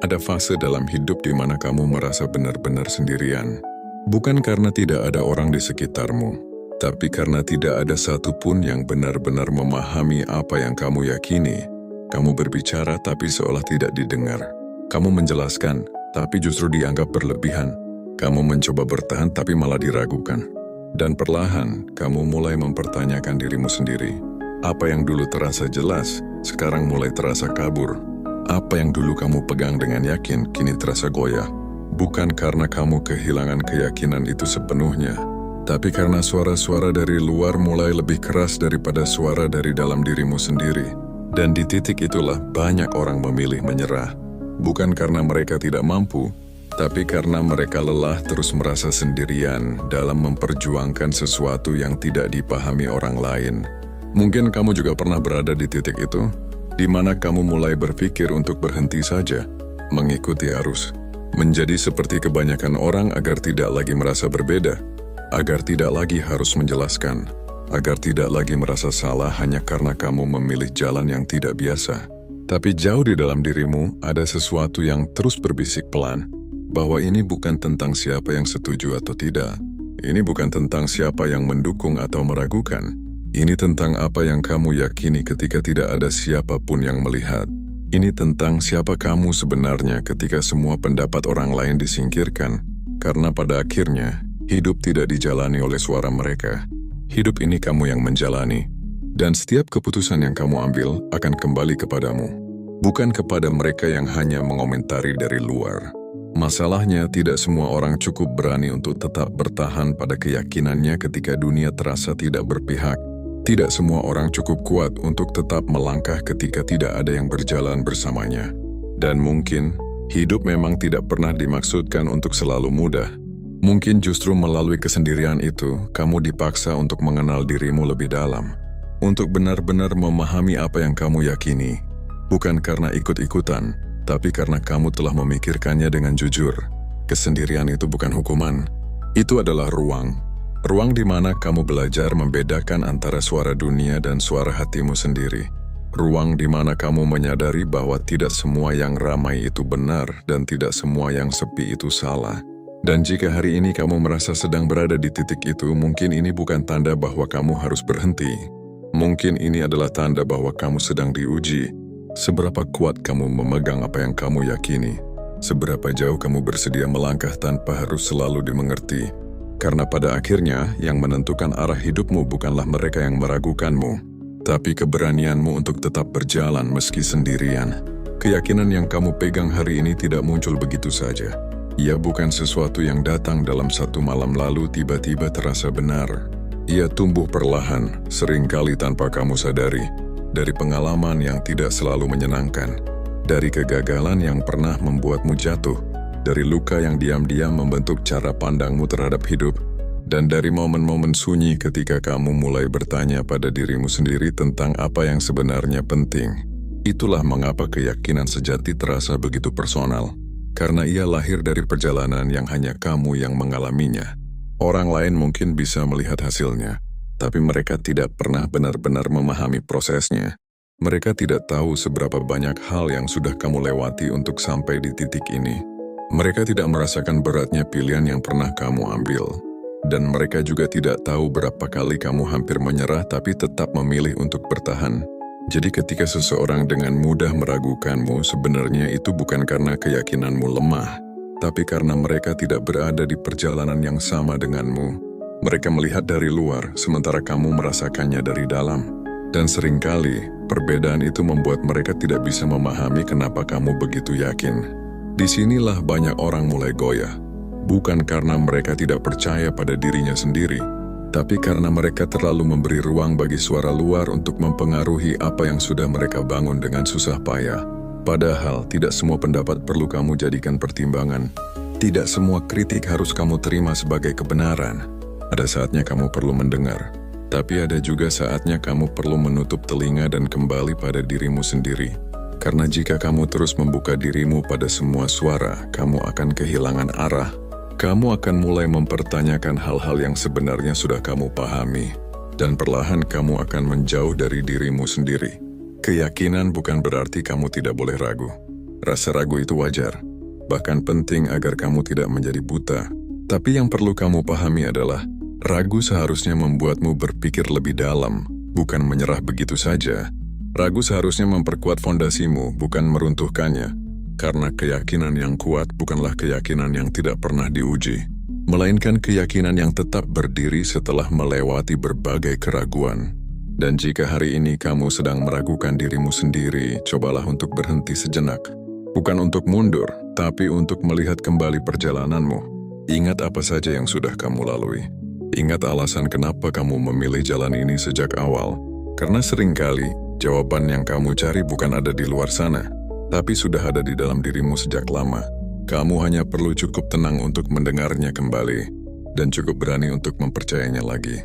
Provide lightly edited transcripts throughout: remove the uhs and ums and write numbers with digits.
Ada fase dalam hidup di mana kamu merasa benar-benar sendirian. Bukan karena tidak ada orang di sekitarmu, tapi karena tidak ada satupun yang benar-benar memahami apa yang kamu yakini. Kamu berbicara tapi seolah tidak didengar. Kamu menjelaskan, tapi justru dianggap berlebihan. Kamu mencoba bertahan tapi malah diragukan. Dan perlahan, kamu mulai mempertanyakan dirimu sendiri. Apa yang dulu terasa jelas, sekarang mulai terasa kabur. Apa yang dulu kamu pegang dengan yakin, kini terasa goyah. Bukan karena kamu kehilangan keyakinan itu sepenuhnya, tapi karena suara-suara dari luar mulai lebih keras daripada suara dari dalam dirimu sendiri. Dan di titik itulah banyak orang memilih menyerah. Bukan karena mereka tidak mampu, tapi karena mereka lelah terus merasa sendirian dalam memperjuangkan sesuatu yang tidak dipahami orang lain. Mungkin kamu juga pernah berada di titik itu, di mana kamu mulai berpikir untuk berhenti saja, mengikuti arus. Menjadi seperti kebanyakan orang agar tidak lagi merasa berbeda, agar tidak lagi harus menjelaskan, agar tidak lagi merasa salah hanya karena kamu memilih jalan yang tidak biasa. Tapi jauh di dalam dirimu ada sesuatu yang terus berbisik pelan, bahwa ini bukan tentang siapa yang setuju atau tidak. Ini bukan tentang siapa yang mendukung atau meragukan. Ini tentang apa yang kamu yakini ketika tidak ada siapapun yang melihat. Ini tentang siapa kamu sebenarnya ketika semua pendapat orang lain disingkirkan, karena pada akhirnya, hidup tidak dijalani oleh suara mereka. Hidup ini kamu yang menjalani, dan setiap keputusan yang kamu ambil akan kembali kepadamu, bukan kepada mereka yang hanya mengomentari dari luar. Masalahnya, tidak semua orang cukup berani untuk tetap bertahan pada keyakinannya ketika dunia terasa tidak berpihak. Tidak semua orang cukup kuat untuk tetap melangkah ketika tidak ada yang berjalan bersamanya. Dan mungkin, hidup memang tidak pernah dimaksudkan untuk selalu mudah. Mungkin justru melalui kesendirian itu, kamu dipaksa untuk mengenal dirimu lebih dalam. Untuk benar-benar memahami apa yang kamu yakini. Bukan karena ikut-ikutan, tapi karena kamu telah memikirkannya dengan jujur. Kesendirian itu bukan hukuman. Itu adalah ruang. Ruang di mana kamu belajar membedakan antara suara dunia dan suara hatimu sendiri. Ruang di mana kamu menyadari bahwa tidak semua yang ramai itu benar dan tidak semua yang sepi itu salah. Dan jika hari ini kamu merasa sedang berada di titik itu, mungkin ini bukan tanda bahwa kamu harus berhenti. Mungkin ini adalah tanda bahwa kamu sedang diuji. Seberapa kuat kamu memegang apa yang kamu yakini. Seberapa jauh kamu bersedia melangkah tanpa harus selalu dimengerti. Karena pada akhirnya, yang menentukan arah hidupmu bukanlah mereka yang meragukanmu, tapi keberanianmu untuk tetap berjalan meski sendirian. Keyakinan yang kamu pegang hari ini tidak muncul begitu saja. Ia bukan sesuatu yang datang dalam satu malam lalu tiba-tiba terasa benar. Ia tumbuh perlahan, seringkali tanpa kamu sadari, dari pengalaman yang tidak selalu menyenangkan, dari kegagalan yang pernah membuatmu jatuh, dari luka yang diam-diam membentuk cara pandangmu terhadap hidup, dan dari momen-momen sunyi ketika kamu mulai bertanya pada dirimu sendiri tentang apa yang sebenarnya penting. Itulah mengapa keyakinan sejati terasa begitu personal, karena ia lahir dari perjalanan yang hanya kamu yang mengalaminya. Orang lain mungkin bisa melihat hasilnya, tapi mereka tidak pernah benar-benar memahami prosesnya. Mereka tidak tahu seberapa banyak hal yang sudah kamu lewati untuk sampai di titik ini. Mereka tidak merasakan beratnya pilihan yang pernah kamu ambil. Dan mereka juga tidak tahu berapa kali kamu hampir menyerah tapi tetap memilih untuk bertahan. Jadi ketika seseorang dengan mudah meragukanmu, sebenarnya itu bukan karena keyakinanmu lemah, tapi karena mereka tidak berada di perjalanan yang sama denganmu. Mereka melihat dari luar, sementara kamu merasakannya dari dalam. Dan seringkali, perbedaan itu membuat mereka tidak bisa memahami kenapa kamu begitu yakin. Disinilah banyak orang mulai goyah, bukan karena mereka tidak percaya pada dirinya sendiri, tapi karena mereka terlalu memberi ruang bagi suara luar untuk mempengaruhi apa yang sudah mereka bangun dengan susah payah. Padahal tidak semua pendapat perlu kamu jadikan pertimbangan. Tidak semua kritik harus kamu terima sebagai kebenaran. Ada saatnya kamu perlu mendengar, tapi ada juga saatnya kamu perlu menutup telinga dan kembali pada dirimu sendiri. Karena jika kamu terus membuka dirimu pada semua suara, kamu akan kehilangan arah. Kamu akan mulai mempertanyakan hal-hal yang sebenarnya sudah kamu pahami. Dan perlahan kamu akan menjauh dari dirimu sendiri. Keyakinan bukan berarti kamu tidak boleh ragu. Rasa ragu itu wajar, bahkan penting agar kamu tidak menjadi buta. Tapi yang perlu kamu pahami adalah, ragu seharusnya membuatmu berpikir lebih dalam, bukan menyerah begitu saja. Ragu seharusnya memperkuat fondasimu, bukan meruntuhkannya. Karena keyakinan yang kuat bukanlah keyakinan yang tidak pernah diuji, melainkan keyakinan yang tetap berdiri setelah melewati berbagai keraguan. Dan jika hari ini kamu sedang meragukan dirimu sendiri, cobalah untuk berhenti sejenak. Bukan untuk mundur, tapi untuk melihat kembali perjalananmu. Ingat apa saja yang sudah kamu lalui. Ingat alasan kenapa kamu memilih jalan ini sejak awal. Karena seringkali, jawaban yang kamu cari bukan ada di luar sana, tapi sudah ada di dalam dirimu sejak lama. Kamu hanya perlu cukup tenang untuk mendengarnya kembali, dan cukup berani untuk mempercayainya lagi.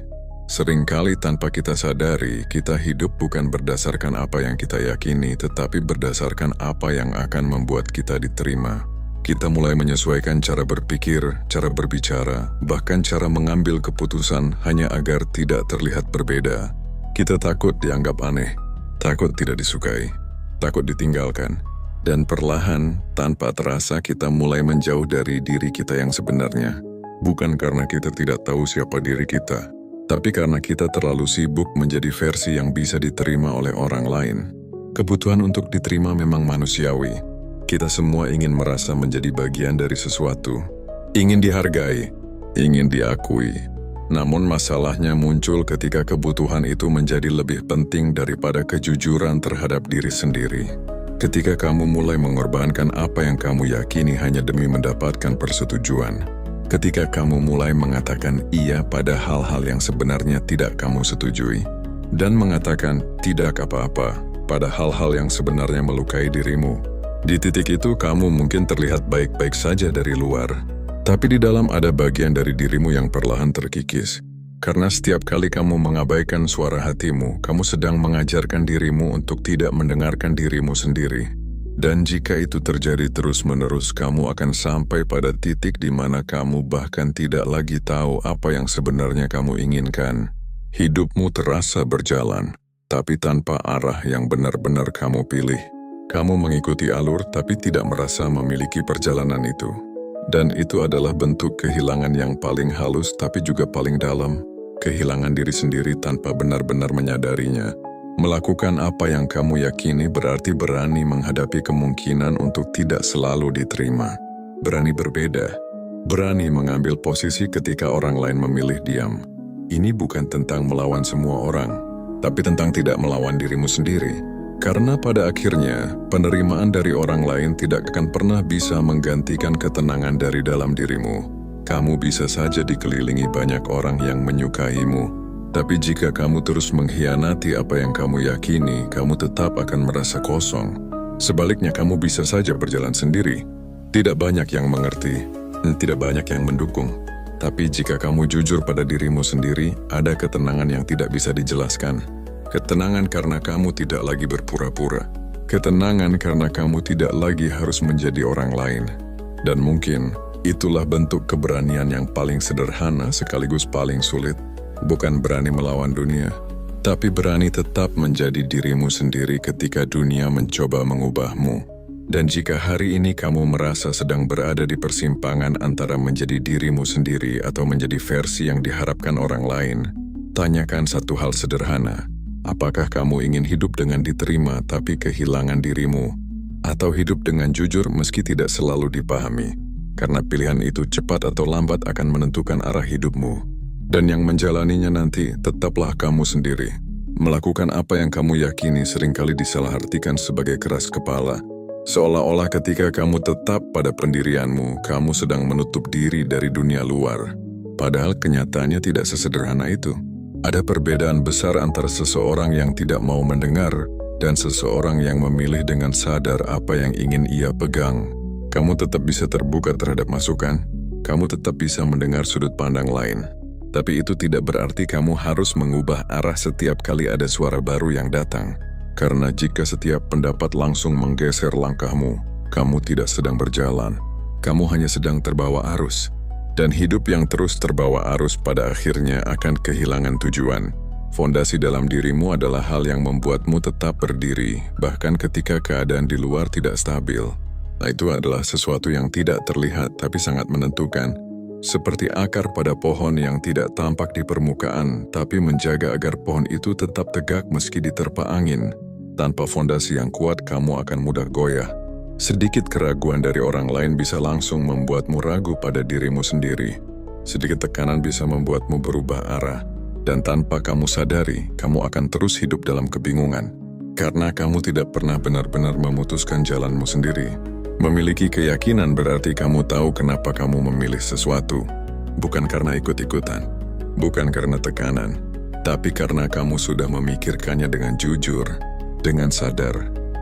Seringkali tanpa kita sadari, kita hidup bukan berdasarkan apa yang kita yakini, tetapi berdasarkan apa yang akan membuat kita diterima. Kita mulai menyesuaikan cara berpikir, cara berbicara, bahkan cara mengambil keputusan hanya agar tidak terlihat berbeda. Kita takut dianggap aneh, takut tidak disukai, takut ditinggalkan. Dan perlahan, tanpa terasa kita mulai menjauh dari diri kita yang sebenarnya. Bukan karena kita tidak tahu siapa diri kita, tapi karena kita terlalu sibuk menjadi versi yang bisa diterima oleh orang lain. Kebutuhan untuk diterima memang manusiawi. Kita semua ingin merasa menjadi bagian dari sesuatu, ingin dihargai, ingin diakui. Namun masalahnya muncul ketika kebutuhan itu menjadi lebih penting daripada kejujuran terhadap diri sendiri. Ketika kamu mulai mengorbankan apa yang kamu yakini hanya demi mendapatkan persetujuan. Ketika kamu mulai mengatakan iya pada hal-hal yang sebenarnya tidak kamu setujui. Dan mengatakan tidak apa-apa pada hal-hal yang sebenarnya melukai dirimu. Di titik itu kamu mungkin terlihat baik-baik saja dari luar. Tapi di dalam ada bagian dari dirimu yang perlahan terkikis. Karena setiap kali kamu mengabaikan suara hatimu, kamu sedang mengajarkan dirimu untuk tidak mendengarkan dirimu sendiri. Dan jika itu terjadi terus-menerus, kamu akan sampai pada titik di mana kamu bahkan tidak lagi tahu apa yang sebenarnya kamu inginkan. Hidupmu terasa berjalan, tapi tanpa arah yang benar-benar kamu pilih. Kamu mengikuti alur tapi tidak merasa memiliki perjalanan itu. Dan itu adalah bentuk kehilangan yang paling halus tapi juga paling dalam. Kehilangan diri sendiri tanpa benar-benar menyadarinya. Melakukan apa yang kamu yakini berarti berani menghadapi kemungkinan untuk tidak selalu diterima. Berani berbeda. Berani mengambil posisi ketika orang lain memilih diam. Ini bukan tentang melawan semua orang, tapi tentang tidak melawan dirimu sendiri. Karena pada akhirnya, penerimaan dari orang lain tidak akan pernah bisa menggantikan ketenangan dari dalam dirimu. Kamu bisa saja dikelilingi banyak orang yang menyukaimu, tapi jika kamu terus mengkhianati apa yang kamu yakini, kamu tetap akan merasa kosong. Sebaliknya, kamu bisa saja berjalan sendiri. Tidak banyak yang mengerti, dan tidak banyak yang mendukung. Tapi jika kamu jujur pada dirimu sendiri, ada ketenangan yang tidak bisa dijelaskan. Ketenangan karena kamu tidak lagi berpura-pura. Ketenangan karena kamu tidak lagi harus menjadi orang lain. Dan mungkin itulah bentuk keberanian yang paling sederhana sekaligus paling sulit. Bukan berani melawan dunia, tapi berani tetap menjadi dirimu sendiri ketika dunia mencoba mengubahmu. Dan jika hari ini kamu merasa sedang berada di persimpangan antara menjadi dirimu sendiri atau menjadi versi yang diharapkan orang lain, tanyakan satu hal sederhana. Apakah kamu ingin hidup dengan diterima tapi kehilangan dirimu? Atau hidup dengan jujur meski tidak selalu dipahami? Karena pilihan itu cepat atau lambat akan menentukan arah hidupmu. Dan yang menjalaninya nanti tetaplah kamu sendiri. Melakukan apa yang kamu yakini seringkali disalahartikan sebagai keras kepala. Seolah-olah ketika kamu tetap pada pendirianmu, kamu sedang menutup diri dari dunia luar. Padahal kenyataannya tidak sesederhana itu. Ada perbedaan besar antara seseorang yang tidak mau mendengar dan seseorang yang memilih dengan sadar apa yang ingin ia pegang. Kamu tetap bisa terbuka terhadap masukan, kamu tetap bisa mendengar sudut pandang lain. Tapi itu tidak berarti kamu harus mengubah arah setiap kali ada suara baru yang datang. Karena jika setiap pendapat langsung menggeser langkahmu, kamu tidak sedang berjalan. Kamu hanya sedang terbawa arus. Dan hidup yang terus terbawa arus pada akhirnya akan kehilangan tujuan. Fondasi dalam dirimu adalah hal yang membuatmu tetap berdiri, bahkan ketika keadaan di luar tidak stabil. Nah, itu adalah sesuatu yang tidak terlihat tapi sangat menentukan. Seperti akar pada pohon yang tidak tampak di permukaan, tapi menjaga agar pohon itu tetap tegak meski diterpa angin. Tanpa fondasi yang kuat, kamu akan mudah goyah. Sedikit keraguan dari orang lain bisa langsung membuatmu ragu pada dirimu sendiri. Sedikit tekanan bisa membuatmu berubah arah. Dan tanpa kamu sadari, kamu akan terus hidup dalam kebingungan. Karena kamu tidak pernah benar-benar memutuskan jalanmu sendiri. Memiliki keyakinan berarti kamu tahu kenapa kamu memilih sesuatu. Bukan karena ikut-ikutan, bukan karena tekanan, tapi karena kamu sudah memikirkannya dengan jujur, dengan sadar,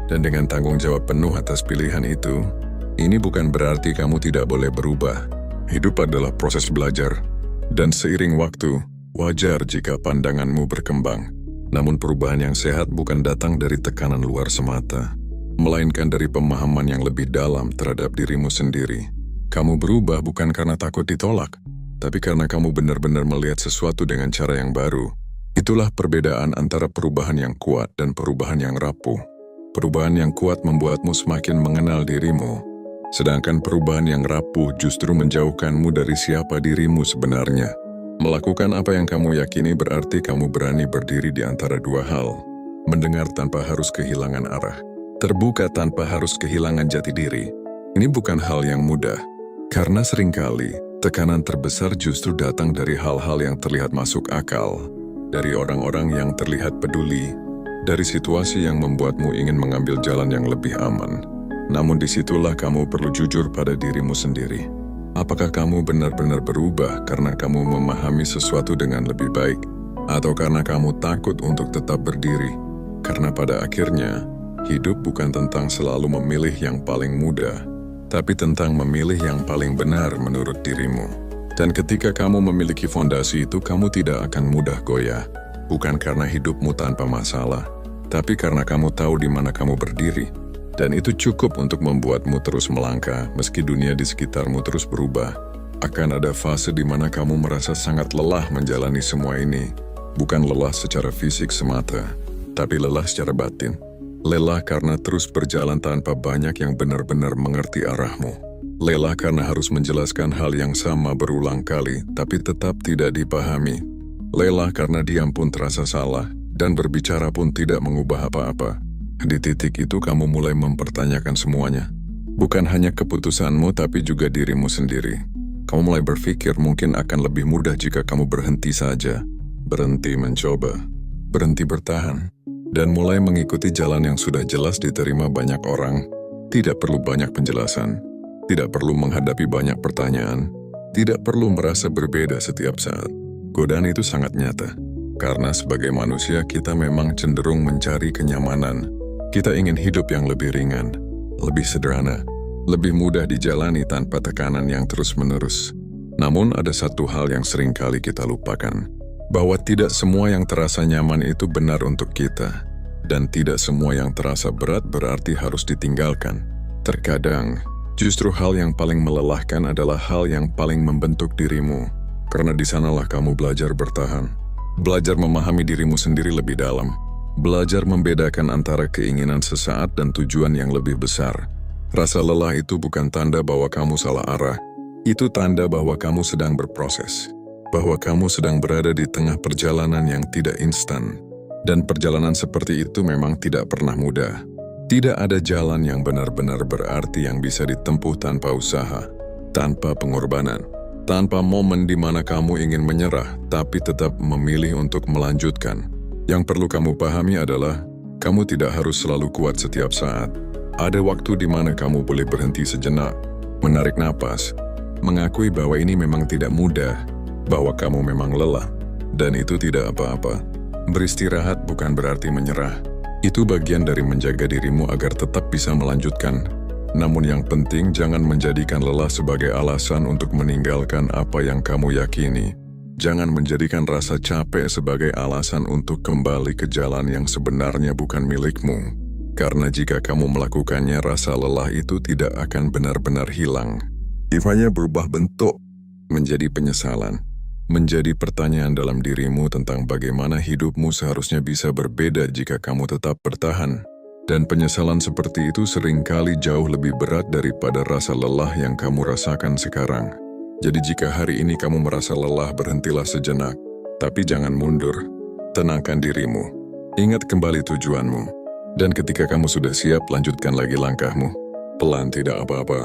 dan dengan tanggung jawab penuh atas pilihan itu. Ini bukan berarti kamu tidak boleh berubah. Hidup adalah proses belajar, dan seiring waktu, wajar jika pandanganmu berkembang. Namun perubahan yang sehat bukan datang dari tekanan luar semata, melainkan dari pemahaman yang lebih dalam terhadap dirimu sendiri. Kamu berubah bukan karena takut ditolak, tapi karena kamu benar-benar melihat sesuatu dengan cara yang baru. Itulah perbedaan antara perubahan yang kuat dan perubahan yang rapuh. Perubahan yang kuat membuatmu semakin mengenal dirimu, sedangkan perubahan yang rapuh justru menjauhkanmu dari siapa dirimu sebenarnya. Melakukan apa yang kamu yakini berarti kamu berani berdiri di antara dua hal. Mendengar tanpa harus kehilangan arah. Terbuka tanpa harus kehilangan jati diri. Ini bukan hal yang mudah, karena seringkali tekanan terbesar justru datang dari hal-hal yang terlihat masuk akal, dari orang-orang yang terlihat peduli, dari situasi yang membuatmu ingin mengambil jalan yang lebih aman. Namun disitulah kamu perlu jujur pada dirimu sendiri. Apakah kamu benar-benar berubah karena kamu memahami sesuatu dengan lebih baik, atau karena kamu takut untuk tetap berdiri? Karena pada akhirnya, hidup bukan tentang selalu memilih yang paling mudah, tapi tentang memilih yang paling benar menurut dirimu. Dan ketika kamu memiliki fondasi itu, kamu tidak akan mudah goyah. Bukan karena hidupmu tanpa masalah, tapi karena kamu tahu di mana kamu berdiri. Dan itu cukup untuk membuatmu terus melangkah, meski dunia di sekitarmu terus berubah. Akan ada fase di mana kamu merasa sangat lelah menjalani semua ini. Bukan lelah secara fisik semata, tapi lelah secara batin. Lelah karena terus berjalan tanpa banyak yang benar-benar mengerti arahmu. Lelah karena harus menjelaskan hal yang sama berulang kali, tapi tetap tidak dipahami. Lelah karena diam pun terasa salah, dan berbicara pun tidak mengubah apa-apa. Di titik itu kamu mulai mempertanyakan semuanya. Bukan hanya keputusanmu, tapi juga dirimu sendiri. Kamu mulai berpikir mungkin akan lebih mudah jika kamu berhenti saja. Berhenti mencoba, berhenti bertahan, dan mulai mengikuti jalan yang sudah jelas diterima banyak orang. Tidak perlu banyak penjelasan, tidak perlu menghadapi banyak pertanyaan, tidak perlu merasa berbeda setiap saat. Godaan itu sangat nyata, karena sebagai manusia kita memang cenderung mencari kenyamanan. Kita ingin hidup yang lebih ringan, lebih sederhana, lebih mudah dijalani tanpa tekanan yang terus-menerus. Namun ada satu hal yang sering kali kita lupakan, bahwa tidak semua yang terasa nyaman itu benar untuk kita, dan tidak semua yang terasa berat berarti harus ditinggalkan. Terkadang, justru hal yang paling melelahkan adalah hal yang paling membentuk dirimu, karena di sanalah kamu belajar bertahan, belajar memahami dirimu sendiri lebih dalam, belajar membedakan antara keinginan sesaat dan tujuan yang lebih besar. Rasa lelah itu bukan tanda bahwa kamu salah arah. Itu tanda bahwa kamu sedang berproses. Bahwa kamu sedang berada di tengah perjalanan yang tidak instan. Dan perjalanan seperti itu memang tidak pernah mudah. Tidak ada jalan yang benar-benar berarti yang bisa ditempuh tanpa usaha, tanpa pengorbanan, tanpa momen di mana kamu ingin menyerah, tapi tetap memilih untuk melanjutkan. Yang perlu kamu pahami adalah, kamu tidak harus selalu kuat setiap saat. Ada waktu di mana kamu boleh berhenti sejenak, menarik napas, mengakui bahwa ini memang tidak mudah, bahwa kamu memang lelah, dan itu tidak apa-apa. Beristirahat bukan berarti menyerah. Itu bagian dari menjaga dirimu agar tetap bisa melanjutkan. Namun yang penting, jangan menjadikan lelah sebagai alasan untuk meninggalkan apa yang kamu yakini. Jangan menjadikan rasa capek sebagai alasan untuk kembali ke jalan yang sebenarnya bukan milikmu. Karena jika kamu melakukannya, rasa lelah itu tidak akan benar-benar hilang. Hanya berubah bentuk menjadi penyesalan, menjadi pertanyaan dalam dirimu tentang bagaimana hidupmu seharusnya bisa berbeda jika kamu tetap bertahan. Dan penyesalan seperti itu seringkali jauh lebih berat daripada rasa lelah yang kamu rasakan sekarang. Jadi jika hari ini kamu merasa lelah, berhentilah sejenak. Tapi jangan mundur. Tenangkan dirimu. Ingat kembali tujuanmu. Dan ketika kamu sudah siap, lanjutkan lagi langkahmu. Pelan, tidak apa-apa.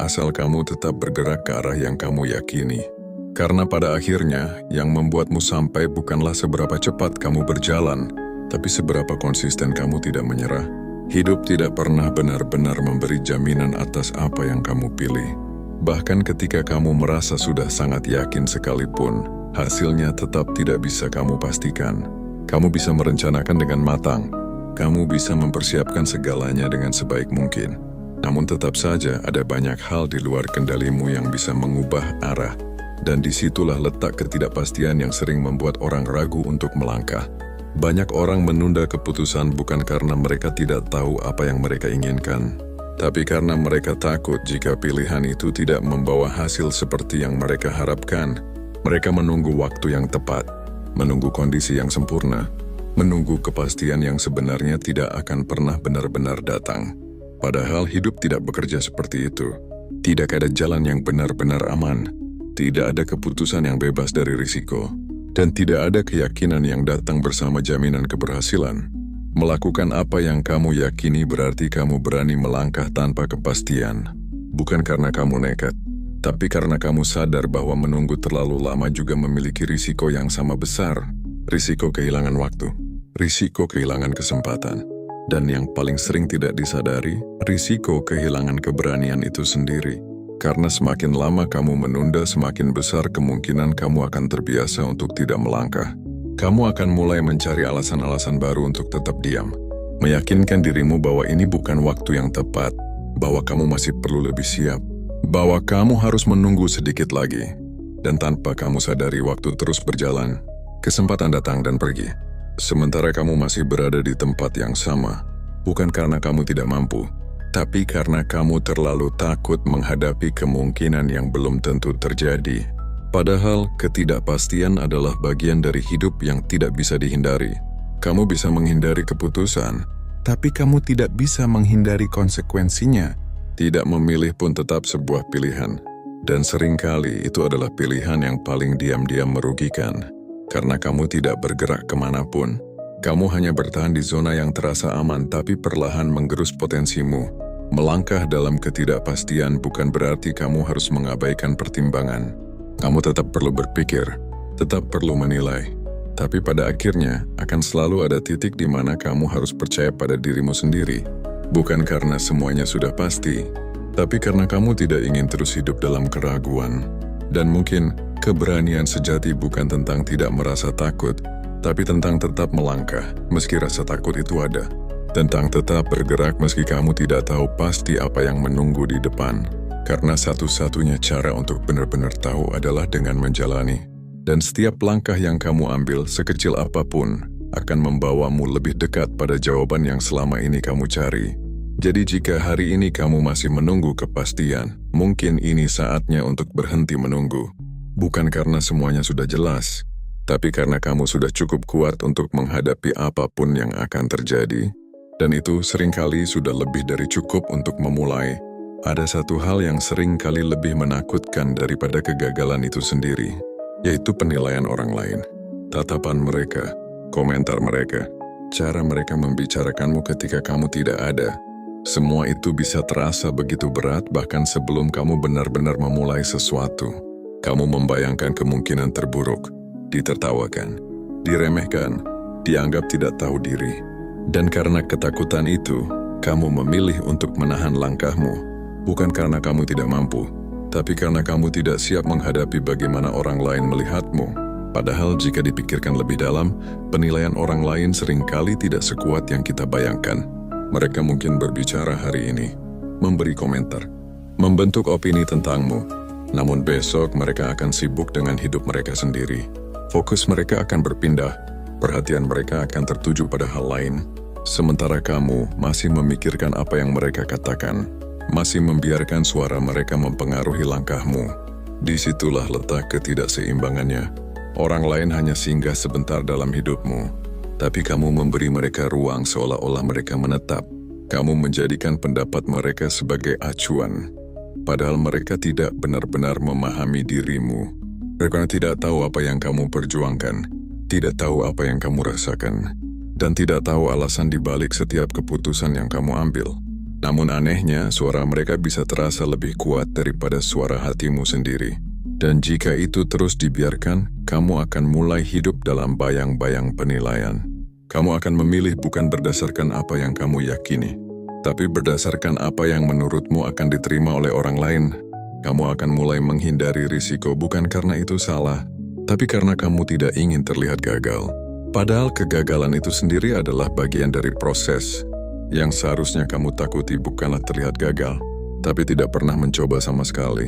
Asal kamu tetap bergerak ke arah yang kamu yakini. Karena pada akhirnya, yang membuatmu sampai bukanlah seberapa cepat kamu berjalan, tapi seberapa konsisten kamu tidak menyerah. Hidup tidak pernah benar-benar memberi jaminan atas apa yang kamu pilih. Bahkan ketika kamu merasa sudah sangat yakin sekalipun, hasilnya tetap tidak bisa kamu pastikan. Kamu bisa merencanakan dengan matang. Kamu bisa mempersiapkan segalanya dengan sebaik mungkin. Namun tetap saja ada banyak hal di luar kendalimu yang bisa mengubah arah. Dan disitulah letak ketidakpastian yang sering membuat orang ragu untuk melangkah. Banyak orang menunda keputusan bukan karena mereka tidak tahu apa yang mereka inginkan, tapi karena mereka takut jika pilihan itu tidak membawa hasil seperti yang mereka harapkan. Mereka menunggu waktu yang tepat, menunggu kondisi yang sempurna, menunggu kepastian yang sebenarnya tidak akan pernah benar-benar datang. Padahal hidup tidak bekerja seperti itu. Tidak ada jalan yang benar-benar aman, tidak ada keputusan yang bebas dari risiko. Dan tidak ada keyakinan yang datang bersama jaminan keberhasilan. Melakukan apa yang kamu yakini berarti kamu berani melangkah tanpa kepastian. Bukan karena kamu nekat, tapi karena kamu sadar bahwa menunggu terlalu lama juga memiliki risiko yang sama besar. Risiko kehilangan waktu, risiko kehilangan kesempatan. Dan yang paling sering tidak disadari, risiko kehilangan keberanian itu sendiri. Karena semakin lama kamu menunda, semakin besar kemungkinan kamu akan terbiasa untuk tidak melangkah. Kamu akan mulai mencari alasan-alasan baru untuk tetap diam. Meyakinkan dirimu bahwa ini bukan waktu yang tepat, bahwa kamu masih perlu lebih siap, bahwa kamu harus menunggu sedikit lagi. Dan tanpa kamu sadari, waktu terus berjalan. Kesempatan datang dan pergi. Sementara kamu masih berada di tempat yang sama, bukan karena kamu tidak mampu, tapi karena kamu terlalu takut menghadapi kemungkinan yang belum tentu terjadi. Padahal ketidakpastian adalah bagian dari hidup yang tidak bisa dihindari. Kamu bisa menghindari keputusan, tapi kamu tidak bisa menghindari konsekuensinya. Tidak memilih pun tetap sebuah pilihan. Dan seringkali itu adalah pilihan yang paling diam-diam merugikan. Karena kamu tidak bergerak kemanapun. Kamu hanya bertahan di zona yang terasa aman, tapi perlahan menggerus potensimu. Melangkah dalam ketidakpastian bukan berarti kamu harus mengabaikan pertimbangan. Kamu tetap perlu berpikir, tetap perlu menilai. Tapi pada akhirnya, akan selalu ada titik di mana kamu harus percaya pada dirimu sendiri. Bukan karena semuanya sudah pasti, tapi karena kamu tidak ingin terus hidup dalam keraguan. Dan mungkin, keberanian sejati bukan tentang tidak merasa takut, tapi tentang tetap melangkah, meski rasa takut itu ada. Tentang tetap bergerak meski kamu tidak tahu pasti apa yang menunggu di depan. Karena satu-satunya cara untuk benar-benar tahu adalah dengan menjalani. Dan setiap langkah yang kamu ambil, sekecil apapun, akan membawamu lebih dekat pada jawaban yang selama ini kamu cari. Jadi jika hari ini kamu masih menunggu kepastian, mungkin ini saatnya untuk berhenti menunggu. Bukan karena semuanya sudah jelas, tapi karena kamu sudah cukup kuat untuk menghadapi apapun yang akan terjadi. Dan itu seringkali sudah lebih dari cukup untuk memulai. Ada satu hal yang seringkali lebih menakutkan daripada kegagalan itu sendiri, yaitu penilaian orang lain. Tatapan mereka, komentar mereka, cara mereka membicarakanmu ketika kamu tidak ada. Semua itu bisa terasa begitu berat bahkan sebelum kamu benar-benar memulai sesuatu. Kamu membayangkan kemungkinan terburuk, ditertawakan, diremehkan, dianggap tidak tahu diri. Dan karena ketakutan itu, kamu memilih untuk menahan langkahmu. Bukan karena kamu tidak mampu, tapi karena kamu tidak siap menghadapi bagaimana orang lain melihatmu. Padahal jika dipikirkan lebih dalam, penilaian orang lain seringkali tidak sekuat yang kita bayangkan. Mereka mungkin berbicara hari ini, memberi komentar, membentuk opini tentangmu. Namun besok mereka akan sibuk dengan hidup mereka sendiri. Fokus mereka akan berpindah, perhatian mereka akan tertuju pada hal lain. Sementara kamu masih memikirkan apa yang mereka katakan, masih membiarkan suara mereka mempengaruhi langkahmu. Disitulah letak ketidakseimbangannya. Orang lain hanya singgah sebentar dalam hidupmu, tapi kamu memberi mereka ruang seolah-olah mereka menetap. Kamu menjadikan pendapat mereka sebagai acuan, padahal mereka tidak benar-benar memahami dirimu. Mereka tidak tahu apa yang kamu perjuangkan, tidak tahu apa yang kamu rasakan, dan tidak tahu alasan dibalik setiap keputusan yang kamu ambil. Namun anehnya, suara mereka bisa terasa lebih kuat daripada suara hatimu sendiri. Dan jika itu terus dibiarkan, kamu akan mulai hidup dalam bayang-bayang penilaian. Kamu akan memilih bukan berdasarkan apa yang kamu yakini, tapi berdasarkan apa yang menurutmu akan diterima oleh orang lain. Kamu akan mulai menghindari risiko bukan karena itu salah, tapi karena kamu tidak ingin terlihat gagal. Padahal kegagalan itu sendiri adalah bagian dari proses. Yang seharusnya kamu takuti bukanlah terlihat gagal, tapi tidak pernah mencoba sama sekali.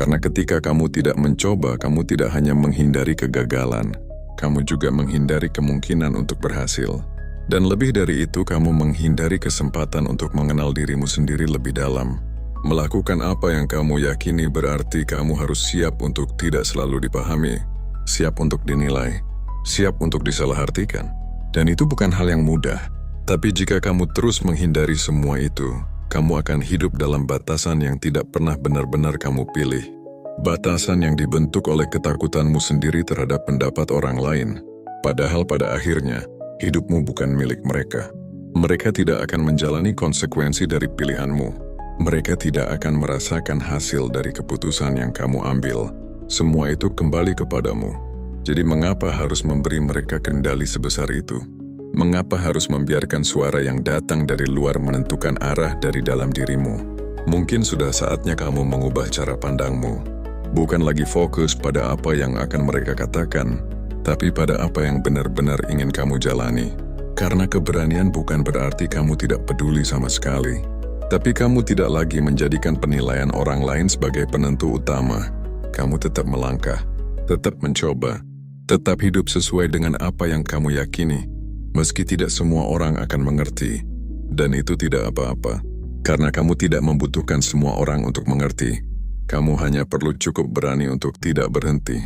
Karena ketika kamu tidak mencoba, kamu tidak hanya menghindari kegagalan, kamu juga menghindari kemungkinan untuk berhasil. Dan lebih dari itu, kamu menghindari kesempatan untuk mengenal dirimu sendiri lebih dalam. Melakukan apa yang kamu yakini berarti kamu harus siap untuk tidak selalu dipahami, siap untuk dinilai, siap untuk disalahartikan. Dan itu bukan hal yang mudah. Tapi jika kamu terus menghindari semua itu, kamu akan hidup dalam batasan yang tidak pernah benar-benar kamu pilih. Batasan yang dibentuk oleh ketakutanmu sendiri terhadap pendapat orang lain. Padahal pada akhirnya, hidupmu bukan milik mereka. Mereka tidak akan menjalani konsekuensi dari pilihanmu. Mereka tidak akan merasakan hasil dari keputusan yang kamu ambil. Semua itu kembali kepadamu. Jadi mengapa harus memberi mereka kendali sebesar itu? Mengapa harus membiarkan suara yang datang dari luar menentukan arah dari dalam dirimu? Mungkin sudah saatnya kamu mengubah cara pandangmu. Bukan lagi fokus pada apa yang akan mereka katakan, tapi pada apa yang benar-benar ingin kamu jalani. Karena keberanian bukan berarti kamu tidak peduli sama sekali, tapi kamu tidak lagi menjadikan penilaian orang lain sebagai penentu utama. Kamu tetap melangkah, tetap mencoba, tetap hidup sesuai dengan apa yang kamu yakini. Meski tidak semua orang akan mengerti, dan itu tidak apa-apa, karena kamu tidak membutuhkan semua orang untuk mengerti. Kamu hanya perlu cukup berani untuk tidak berhenti.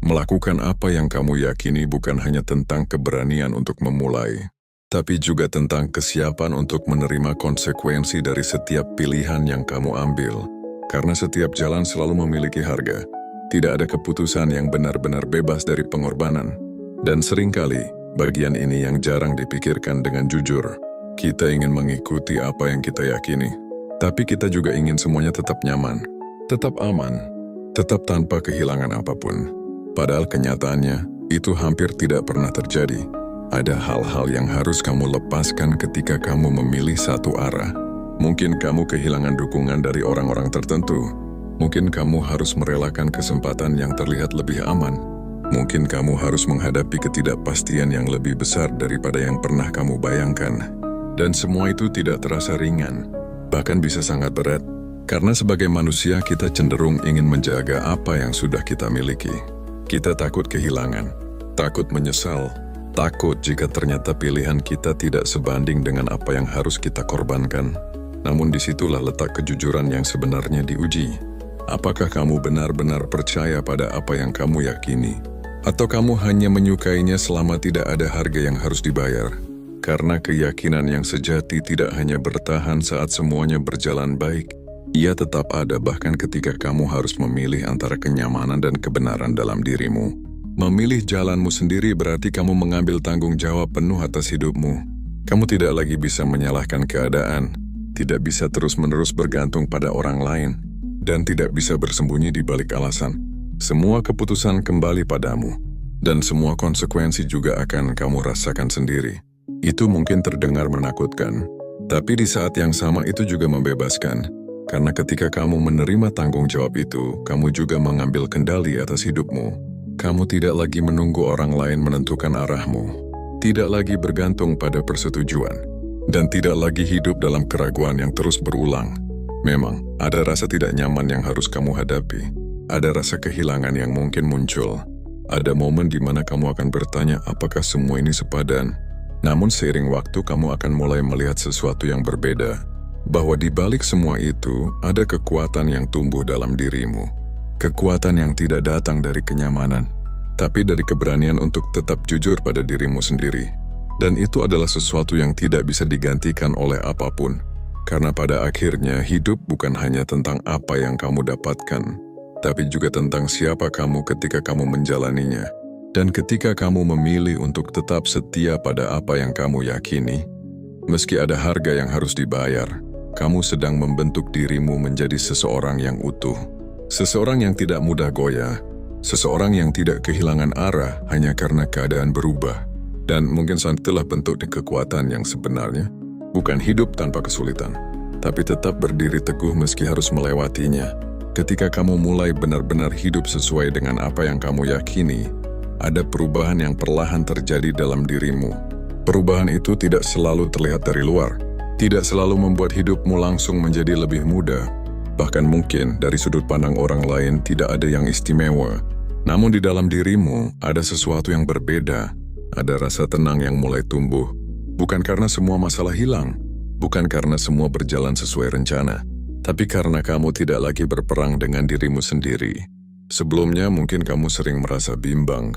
Melakukan apa yang kamu yakini bukan hanya tentang keberanian untuk memulai, tapi juga tentang kesiapan untuk menerima konsekuensi dari setiap pilihan yang kamu ambil. Karena setiap jalan selalu memiliki harga. Tidak ada keputusan yang benar-benar bebas dari pengorbanan. Dan seringkali, bagian ini yang jarang dipikirkan dengan jujur. Kita ingin mengikuti apa yang kita yakini, tapi kita juga ingin semuanya tetap nyaman, tetap aman, tetap tanpa kehilangan apapun. Padahal kenyataannya, itu hampir tidak pernah terjadi. Ada hal-hal yang harus kamu lepaskan ketika kamu memilih satu arah. Mungkin kamu kehilangan dukungan dari orang-orang tertentu. Mungkin kamu harus merelakan kesempatan yang terlihat lebih aman. Mungkin kamu harus menghadapi ketidakpastian yang lebih besar daripada yang pernah kamu bayangkan. Dan semua itu tidak terasa ringan, bahkan bisa sangat berat. Karena sebagai manusia kita cenderung ingin menjaga apa yang sudah kita miliki. Kita takut kehilangan, takut menyesal, takut jika ternyata pilihan kita tidak sebanding dengan apa yang harus kita korbankan. Namun disitulah letak kejujuran yang sebenarnya diuji. Apakah kamu benar-benar percaya pada apa yang kamu yakini? Atau kamu hanya menyukainya selama tidak ada harga yang harus dibayar? Karena keyakinan yang sejati tidak hanya bertahan saat semuanya berjalan baik. Ia tetap ada bahkan ketika kamu harus memilih antara kenyamanan dan kebenaran dalam dirimu. Memilih jalanmu sendiri berarti kamu mengambil tanggung jawab penuh atas hidupmu. Kamu tidak lagi bisa menyalahkan keadaan, tidak bisa terus-menerus bergantung pada orang lain, dan tidak bisa bersembunyi di balik alasan. Semua keputusan kembali padamu, dan semua konsekuensi juga akan kamu rasakan sendiri. Itu mungkin terdengar menakutkan, tapi di saat yang sama itu juga membebaskan. Karena ketika kamu menerima tanggung jawab itu, kamu juga mengambil kendali atas hidupmu. Kamu tidak lagi menunggu orang lain menentukan arahmu, tidak lagi bergantung pada persetujuan, dan tidak lagi hidup dalam keraguan yang terus berulang. Memang, ada rasa tidak nyaman yang harus kamu hadapi. Ada rasa kehilangan yang mungkin muncul. Ada momen di mana kamu akan bertanya apakah semua ini sepadan. Namun seiring waktu kamu akan mulai melihat sesuatu yang berbeda. Bahwa di balik semua itu ada kekuatan yang tumbuh dalam dirimu. Kekuatan yang tidak datang dari kenyamanan, tapi dari keberanian untuk tetap jujur pada dirimu sendiri. Dan itu adalah sesuatu yang tidak bisa digantikan oleh apapun. Karena pada akhirnya hidup bukan hanya tentang apa yang kamu dapatkan, tapi juga tentang siapa kamu ketika kamu menjalaninya. Dan ketika kamu memilih untuk tetap setia pada apa yang kamu yakini, meski ada harga yang harus dibayar, kamu sedang membentuk dirimu menjadi seseorang yang utuh. Seseorang yang tidak mudah goyah, seseorang yang tidak kehilangan arah hanya karena keadaan berubah. Dan mungkin itulah bentuk kekuatan yang sebenarnya, bukan hidup tanpa kesulitan, tapi tetap berdiri teguh meski harus melewatinya. Ketika kamu mulai benar-benar hidup sesuai dengan apa yang kamu yakini, ada perubahan yang perlahan terjadi dalam dirimu. Perubahan itu tidak selalu terlihat dari luar, tidak selalu membuat hidupmu langsung menjadi lebih mudah. Bahkan mungkin dari sudut pandang orang lain tidak ada yang istimewa. Namun di dalam dirimu ada sesuatu yang berbeda. Ada rasa tenang yang mulai tumbuh. Bukan karena semua masalah hilang, bukan karena semua berjalan sesuai rencana, tapi karena kamu tidak lagi berperang dengan dirimu sendiri. Sebelumnya mungkin kamu sering merasa bimbang,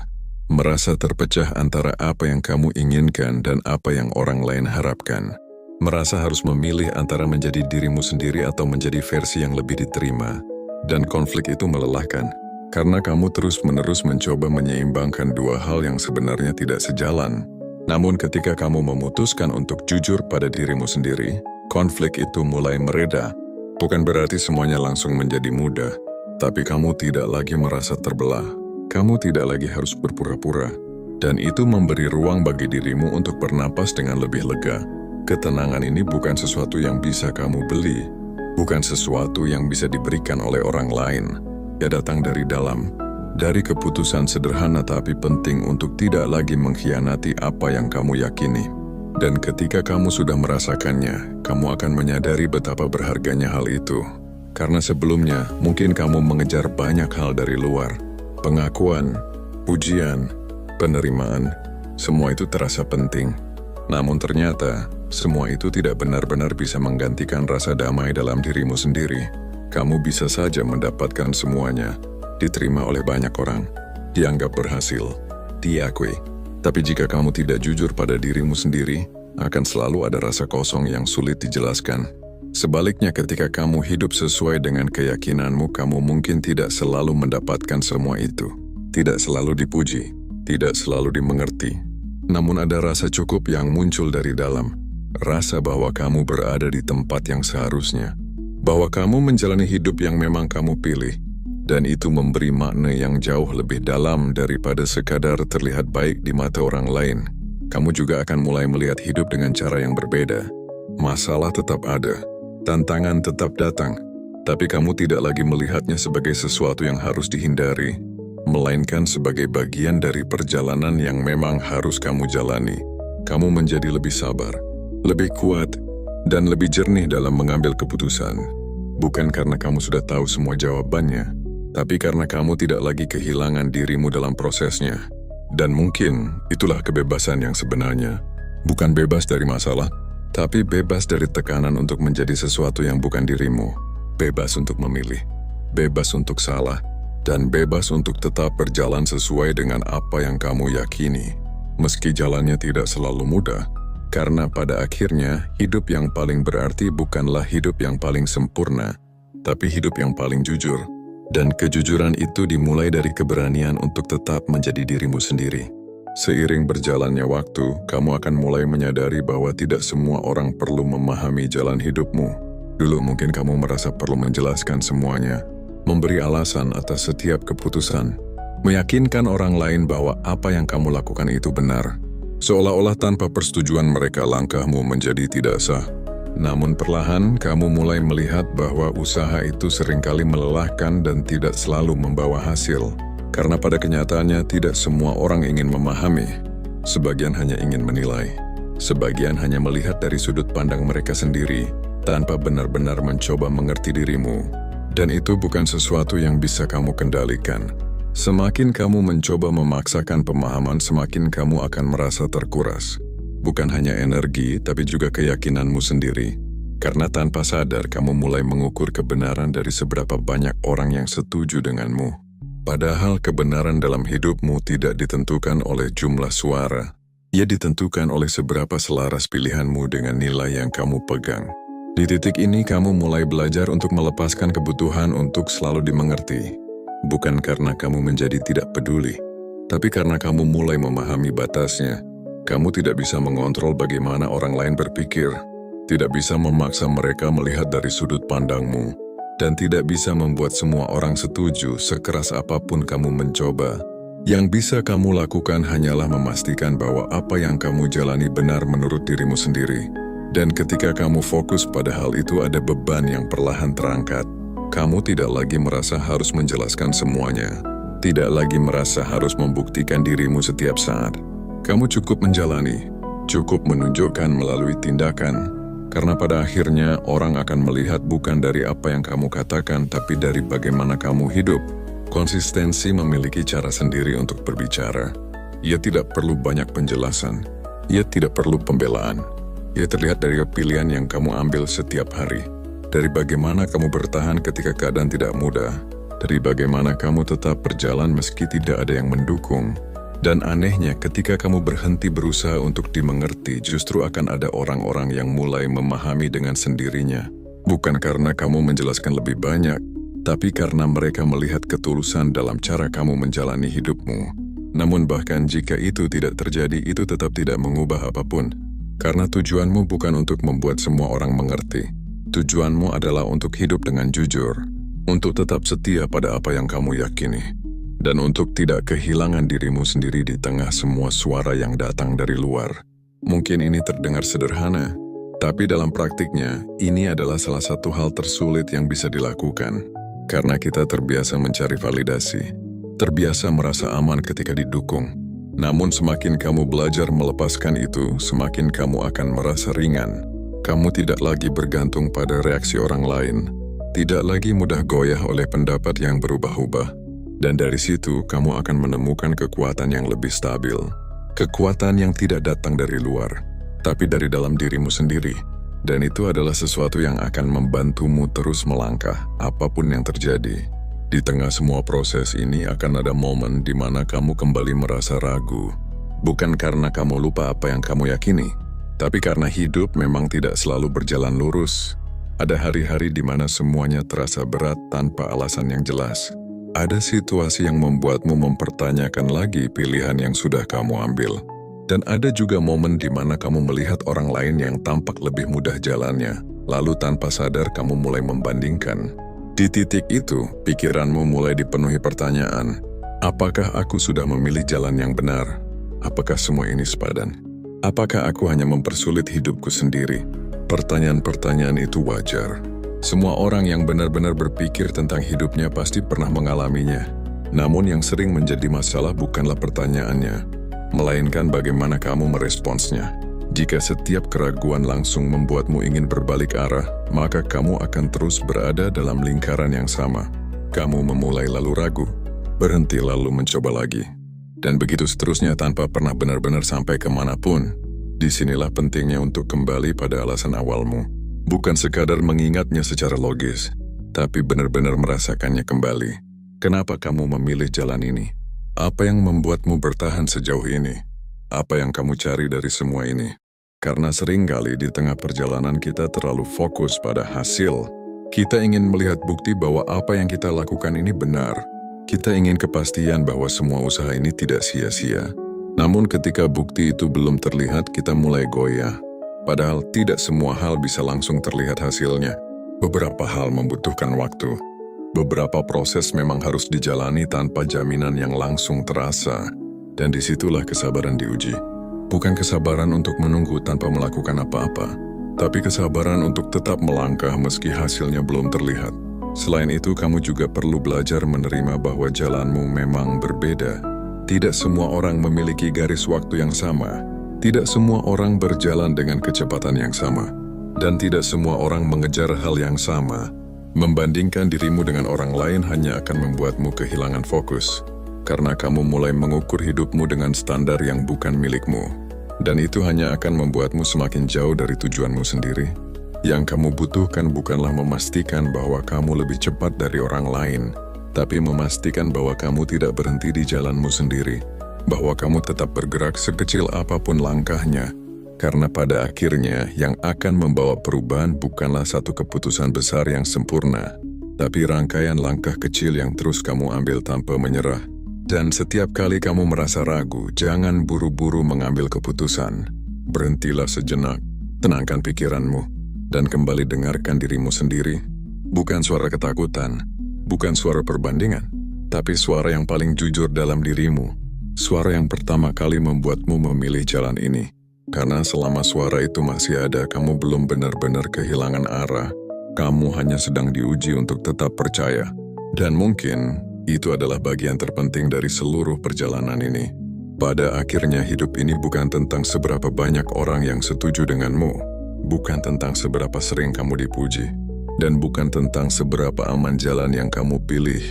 merasa terpecah antara apa yang kamu inginkan dan apa yang orang lain harapkan. Merasa harus memilih antara menjadi dirimu sendiri atau menjadi versi yang lebih diterima. Dan konflik itu melelahkan. Karena kamu terus-menerus mencoba menyeimbangkan dua hal yang sebenarnya tidak sejalan. Namun ketika kamu memutuskan untuk jujur pada dirimu sendiri, konflik itu mulai mereda. Bukan berarti semuanya langsung menjadi mudah, tapi kamu tidak lagi merasa terbelah. Kamu tidak lagi harus berpura-pura. Dan itu memberi ruang bagi dirimu untuk bernapas dengan lebih lega. Ketenangan ini bukan sesuatu yang bisa kamu beli, bukan sesuatu yang bisa diberikan oleh orang lain. Ia datang dari dalam, dari keputusan sederhana tapi penting untuk tidak lagi mengkhianati apa yang kamu yakini. Dan ketika kamu sudah merasakannya, kamu akan menyadari betapa berharganya hal itu. Karena sebelumnya, mungkin kamu mengejar banyak hal dari luar. Pengakuan, pujian, penerimaan, semua itu terasa penting. Namun ternyata, semua itu tidak benar-benar bisa menggantikan rasa damai dalam dirimu sendiri. Kamu bisa saja mendapatkan semuanya, diterima oleh banyak orang, dianggap berhasil, diakui. Tapi jika kamu tidak jujur pada dirimu sendiri, akan selalu ada rasa kosong yang sulit dijelaskan. Sebaliknya ketika kamu hidup sesuai dengan keyakinanmu, kamu mungkin tidak selalu mendapatkan semua itu. Tidak selalu dipuji, tidak selalu dimengerti. Namun ada rasa cukup yang muncul dari dalam. Rasa bahwa kamu berada di tempat yang seharusnya. Bahwa kamu menjalani hidup yang memang kamu pilih, dan itu memberi makna yang jauh lebih dalam daripada sekadar terlihat baik di mata orang lain. Kamu juga akan mulai melihat hidup dengan cara yang berbeda. Masalah tetap ada, tantangan tetap datang, tapi kamu tidak lagi melihatnya sebagai sesuatu yang harus dihindari, melainkan sebagai bagian dari perjalanan yang memang harus kamu jalani. Kamu menjadi lebih sabar, lebih kuat, dan lebih jernih dalam mengambil keputusan. Bukan karena kamu sudah tahu semua jawabannya, tapi karena kamu tidak lagi kehilangan dirimu dalam prosesnya. Dan mungkin itulah kebebasan yang sebenarnya. Bukan bebas dari masalah, tapi bebas dari tekanan untuk menjadi sesuatu yang bukan dirimu. Bebas untuk memilih, bebas untuk salah, dan bebas untuk tetap berjalan sesuai dengan apa yang kamu yakini. Meski jalannya tidak selalu mudah, karena pada akhirnya, hidup yang paling berarti bukanlah hidup yang paling sempurna, tapi hidup yang paling jujur. Dan kejujuran itu dimulai dari keberanian untuk tetap menjadi dirimu sendiri. Seiring berjalannya waktu, kamu akan mulai menyadari bahwa tidak semua orang perlu memahami jalan hidupmu. Dulu mungkin kamu merasa perlu menjelaskan semuanya, memberi alasan atas setiap keputusan, meyakinkan orang lain bahwa apa yang kamu lakukan itu benar. Seolah-olah tanpa persetujuan mereka langkahmu menjadi tidak sah. Namun perlahan kamu mulai melihat bahwa usaha itu seringkali melelahkan dan tidak selalu membawa hasil. Karena pada kenyataannya tidak semua orang ingin memahami. Sebagian hanya ingin menilai. Sebagian hanya melihat dari sudut pandang mereka sendiri, tanpa benar-benar mencoba mengerti dirimu. Dan itu bukan sesuatu yang bisa kamu kendalikan. Semakin kamu mencoba memaksakan pemahaman, semakin kamu akan merasa terkuras. Bukan hanya energi, tapi juga keyakinanmu sendiri. Karena tanpa sadar, kamu mulai mengukur kebenaran dari seberapa banyak orang yang setuju denganmu. Padahal kebenaran dalam hidupmu tidak ditentukan oleh jumlah suara, Ia ditentukan oleh seberapa selaras pilihanmu dengan nilai yang kamu pegang. Di titik ini kamu mulai belajar untuk melepaskan kebutuhan untuk selalu dimengerti. Bukan karena kamu menjadi tidak peduli, tapi karena kamu mulai memahami batasnya. Kamu tidak bisa mengontrol bagaimana orang lain berpikir, tidak bisa memaksa mereka melihat dari sudut pandangmu, dan tidak bisa membuat semua orang setuju sekeras apapun kamu mencoba. Yang bisa kamu lakukan hanyalah memastikan bahwa apa yang kamu jalani benar menurut dirimu sendiri. Dan ketika kamu fokus pada hal itu, ada beban yang perlahan terangkat. Kamu tidak lagi merasa harus menjelaskan semuanya. Tidak lagi merasa harus membuktikan dirimu setiap saat. Kamu cukup menjalani, cukup menunjukkan melalui tindakan. Karena pada akhirnya orang akan melihat bukan dari apa yang kamu katakan, tapi dari bagaimana kamu hidup. Konsistensi memiliki cara sendiri untuk berbicara. Ia tidak perlu banyak penjelasan. Ia tidak perlu pembelaan. Ia terlihat dari pilihan yang kamu ambil setiap hari. Dari bagaimana kamu bertahan ketika keadaan tidak mudah. Dari bagaimana kamu tetap berjalan meski tidak ada yang mendukung. Dan anehnya, ketika kamu berhenti berusaha untuk dimengerti, justru akan ada orang-orang yang mulai memahami dengan sendirinya. Bukan karena kamu menjelaskan lebih banyak, tapi karena mereka melihat ketulusan dalam cara kamu menjalani hidupmu. Namun bahkan jika itu tidak terjadi, itu tetap tidak mengubah apapun. Karena tujuanmu bukan untuk membuat semua orang mengerti. Tujuanmu adalah untuk hidup dengan jujur, untuk tetap setia pada apa yang kamu yakini, dan untuk tidak kehilangan dirimu sendiri di tengah semua suara yang datang dari luar. Mungkin ini terdengar sederhana, tapi dalam praktiknya, ini adalah salah satu hal tersulit yang bisa dilakukan. Karena kita terbiasa mencari validasi, terbiasa merasa aman ketika didukung. Namun semakin kamu belajar melepaskan itu, semakin kamu akan merasa ringan. Kamu tidak lagi bergantung pada reaksi orang lain, tidak lagi mudah goyah oleh pendapat yang berubah-ubah. Dan dari situ kamu akan menemukan kekuatan yang lebih stabil. Kekuatan yang tidak datang dari luar, tapi dari dalam dirimu sendiri. Dan itu adalah sesuatu yang akan membantumu terus melangkah, apapun yang terjadi. Di tengah semua proses ini akan ada momen di mana kamu kembali merasa ragu. Bukan karena kamu lupa apa yang kamu yakini, tapi karena hidup memang tidak selalu berjalan lurus. Ada hari-hari di mana semuanya terasa berat tanpa alasan yang jelas. Ada situasi yang membuatmu mempertanyakan lagi pilihan yang sudah kamu ambil. Dan ada juga momen di mana kamu melihat orang lain yang tampak lebih mudah jalannya, lalu tanpa sadar kamu mulai membandingkan. Di titik itu, pikiranmu mulai dipenuhi pertanyaan, apakah aku sudah memilih jalan yang benar? Apakah semua ini sepadan? Apakah aku hanya mempersulit hidupku sendiri? Pertanyaan-pertanyaan itu wajar. Semua orang yang benar-benar berpikir tentang hidupnya pasti pernah mengalaminya. Namun yang sering menjadi masalah bukanlah pertanyaannya, melainkan bagaimana kamu meresponsnya. Jika setiap keraguan langsung membuatmu ingin berbalik arah, maka kamu akan terus berada dalam lingkaran yang sama. Kamu memulai lalu ragu, berhenti lalu mencoba lagi, dan begitu seterusnya tanpa pernah benar-benar sampai kemanapun. Disinilah pentingnya untuk kembali pada alasan awalmu. Bukan sekadar mengingatnya secara logis, tapi benar-benar merasakannya kembali. Kenapa kamu memilih jalan ini? Apa yang membuatmu bertahan sejauh ini? Apa yang kamu cari dari semua ini? Karena seringkali di tengah perjalanan kita terlalu fokus pada hasil. Kita ingin melihat bukti bahwa apa yang kita lakukan ini benar. Kita ingin kepastian bahwa semua usaha ini tidak sia-sia. Namun ketika bukti itu belum terlihat, kita mulai goyah. Padahal tidak semua hal bisa langsung terlihat hasilnya. Beberapa hal membutuhkan waktu. Beberapa proses memang harus dijalani tanpa jaminan yang langsung terasa. Dan disitulah kesabaran diuji. Bukan kesabaran untuk menunggu tanpa melakukan apa-apa, tapi kesabaran untuk tetap melangkah meski hasilnya belum terlihat. Selain itu, kamu juga perlu belajar menerima bahwa jalanmu memang berbeda. Tidak semua orang memiliki garis waktu yang sama. Tidak semua orang berjalan dengan kecepatan yang sama. Dan tidak semua orang mengejar hal yang sama. Membandingkan dirimu dengan orang lain hanya akan membuatmu kehilangan fokus, karena kamu mulai mengukur hidupmu dengan standar yang bukan milikmu. Dan itu hanya akan membuatmu semakin jauh dari tujuanmu sendiri. Yang kamu butuhkan bukanlah memastikan bahwa kamu lebih cepat dari orang lain, tapi memastikan bahwa kamu tidak berhenti di jalanmu sendiri. bahwa kamu tetap bergerak sekecil apapun langkahnya, karena pada akhirnya yang akan membawa perubahan bukanlah satu keputusan besar yang sempurna, tapi rangkaian langkah kecil yang terus kamu ambil tanpa menyerah. Dan setiap kali kamu merasa ragu, jangan buru-buru mengambil keputusan. Berhentilah sejenak, tenangkan pikiranmu, dan kembali dengarkan dirimu sendiri. Bukan suara ketakutan, bukan suara perbandingan, tapi suara yang paling jujur dalam dirimu. Suara yang pertama kali membuatmu memilih jalan ini. Karena selama suara itu masih ada, kamu belum benar-benar kehilangan arah. Kamu hanya sedang diuji untuk tetap percaya. Dan mungkin itu adalah bagian terpenting dari seluruh perjalanan ini. Pada akhirnya hidup ini bukan tentang seberapa banyak orang yang setuju denganmu. Bukan tentang seberapa sering kamu dipuji. Dan bukan tentang seberapa aman jalan yang kamu pilih.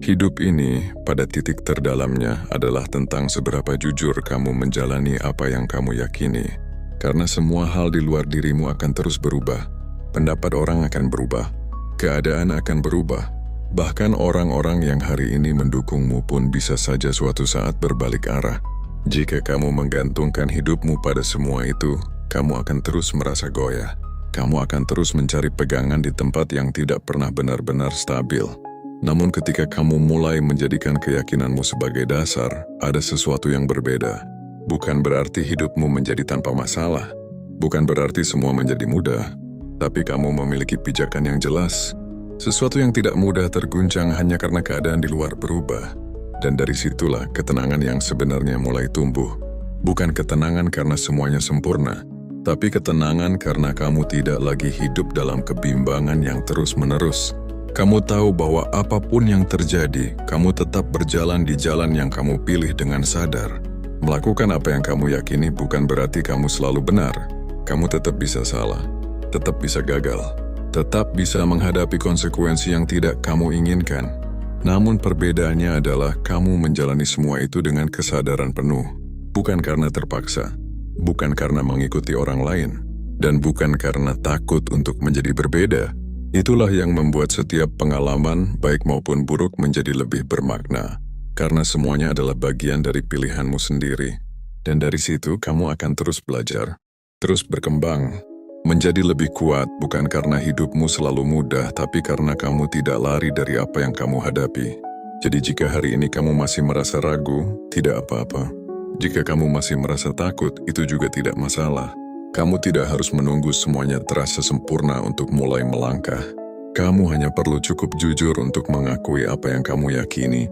Hidup ini, pada titik terdalamnya, adalah tentang seberapa jujur kamu menjalani apa yang kamu yakini. Karena semua hal di luar dirimu akan terus berubah. Pendapat orang akan berubah. Keadaan akan berubah. Bahkan orang-orang yang hari ini mendukungmu pun bisa saja suatu saat berbalik arah. Jika kamu menggantungkan hidupmu pada semua itu, kamu akan terus merasa goyah. Kamu akan terus mencari pegangan di tempat yang tidak pernah benar-benar stabil. Namun ketika kamu mulai menjadikan keyakinanmu sebagai dasar, ada sesuatu yang berbeda. Bukan berarti hidupmu menjadi tanpa masalah. Bukan berarti semua menjadi mudah. Tapi kamu memiliki pijakan yang jelas. Sesuatu yang tidak mudah terguncang hanya karena keadaan di luar berubah. Dan dari situlah ketenangan yang sebenarnya mulai tumbuh. Bukan ketenangan karena semuanya sempurna, tapi ketenangan karena kamu tidak lagi hidup dalam kebimbangan yang terus-menerus. Kamu tahu bahwa apapun yang terjadi, kamu tetap berjalan di jalan yang kamu pilih dengan sadar. Melakukan apa yang kamu yakini bukan berarti kamu selalu benar. Kamu tetap bisa salah, tetap bisa gagal, tetap bisa menghadapi konsekuensi yang tidak kamu inginkan. Namun perbedaannya adalah kamu menjalani semua itu dengan kesadaran penuh. Bukan karena terpaksa, bukan karena mengikuti orang lain, dan bukan karena takut untuk menjadi berbeda. Itulah yang membuat setiap pengalaman, baik maupun buruk, menjadi lebih bermakna. Karena semuanya adalah bagian dari pilihanmu sendiri. Dan dari situ kamu akan terus belajar, terus berkembang. Menjadi lebih kuat bukan karena hidupmu selalu mudah, tapi karena kamu tidak lari dari apa yang kamu hadapi. Jadi jika hari ini kamu masih merasa ragu, tidak apa-apa. Jika kamu masih merasa takut, itu juga tidak masalah. Kamu tidak harus menunggu semuanya terasa sempurna untuk mulai melangkah. Kamu hanya perlu cukup jujur untuk mengakui apa yang kamu yakini,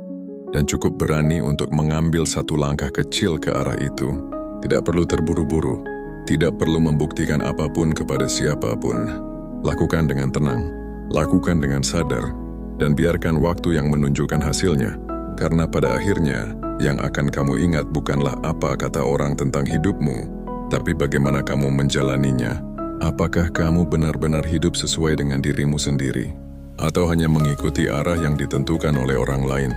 dan cukup berani untuk mengambil satu langkah kecil ke arah itu. Tidak perlu terburu-buru, tidak perlu membuktikan apapun kepada siapapun. Lakukan dengan tenang, lakukan dengan sadar, dan biarkan waktu yang menunjukkan hasilnya. Karena pada akhirnya, yang akan kamu ingat bukanlah apa kata orang tentang hidupmu, tapi bagaimana kamu menjalaninya. Apakah kamu benar-benar hidup sesuai dengan dirimu sendiri? Atau hanya mengikuti arah yang ditentukan oleh orang lain?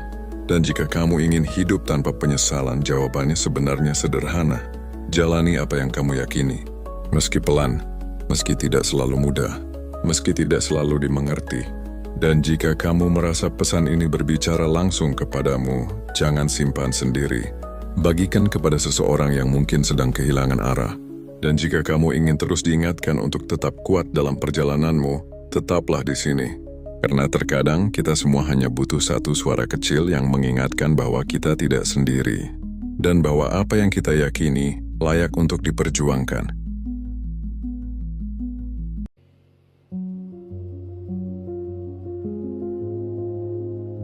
Dan jika kamu ingin hidup tanpa penyesalan, jawabannya sebenarnya sederhana. Jalani apa yang kamu yakini. Meski pelan, meski tidak selalu mudah, meski tidak selalu dimengerti. Dan jika kamu merasa pesan ini berbicara langsung kepadamu, jangan simpan sendiri. Bagikan kepada seseorang yang mungkin sedang kehilangan arah. Dan jika kamu ingin terus diingatkan untuk tetap kuat dalam perjalananmu, tetaplah di sini. Karena terkadang kita semua hanya butuh satu suara kecil yang mengingatkan bahwa kita tidak sendiri. Dan bahwa apa yang kita yakini layak untuk diperjuangkan.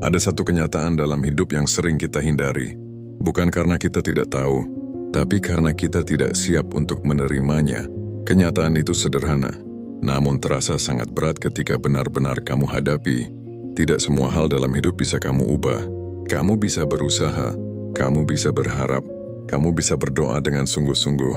Ada satu kenyataan dalam hidup yang sering kita hindari. Bukan karena kita tidak tahu, tapi karena kita tidak siap untuk menerimanya. Kenyataan itu sederhana, namun terasa sangat berat ketika benar-benar kamu hadapi. Tidak semua hal dalam hidup bisa kamu ubah. Kamu bisa berusaha, kamu bisa berharap, kamu bisa berdoa dengan sungguh-sungguh.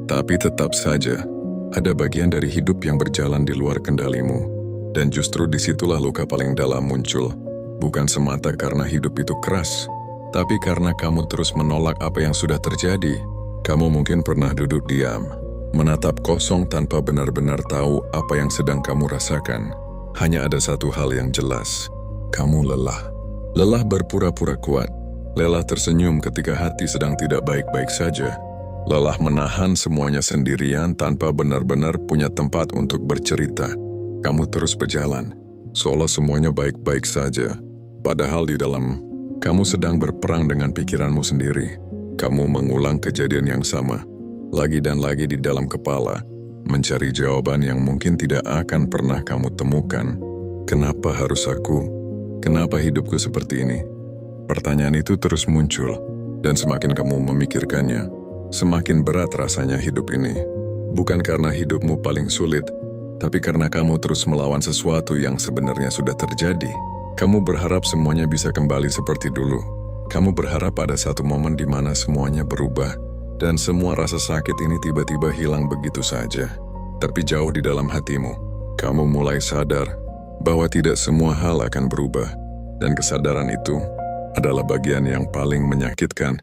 Tapi tetap saja, ada bagian dari hidup yang berjalan di luar kendalimu. Dan justru disitulah luka paling dalam muncul. Bukan semata karena hidup itu keras, tapi karena kamu terus menolak apa yang sudah terjadi. Kamu mungkin pernah duduk diam, menatap kosong tanpa benar-benar tahu apa yang sedang kamu rasakan. Hanya ada satu hal yang jelas, kamu lelah. Lelah berpura-pura kuat, Lelah tersenyum ketika hati sedang tidak baik-baik saja. Lelah menahan semuanya sendirian tanpa benar-benar punya tempat untuk bercerita. Kamu terus berjalan, seolah semuanya baik-baik saja. Padahal di dalam, kamu sedang berperang dengan pikiranmu sendiri. Kamu mengulang kejadian yang sama, lagi dan lagi di dalam kepala, mencari jawaban yang mungkin tidak akan pernah kamu temukan. Kenapa harus aku? Kenapa hidupku seperti ini? Pertanyaan itu terus muncul, dan semakin kamu memikirkannya, semakin berat rasanya hidup ini. Bukan karena hidupmu paling sulit, tapi karena kamu terus melawan sesuatu yang sebenarnya sudah terjadi. Kamu berharap semuanya bisa kembali seperti dulu. Kamu berharap ada satu momen di mana semuanya berubah, dan semua rasa sakit ini tiba-tiba hilang begitu saja. Tapi jauh di dalam hatimu, kamu mulai sadar bahwa tidak semua hal akan berubah, dan kesadaran itu adalah bagian yang paling menyakitkan,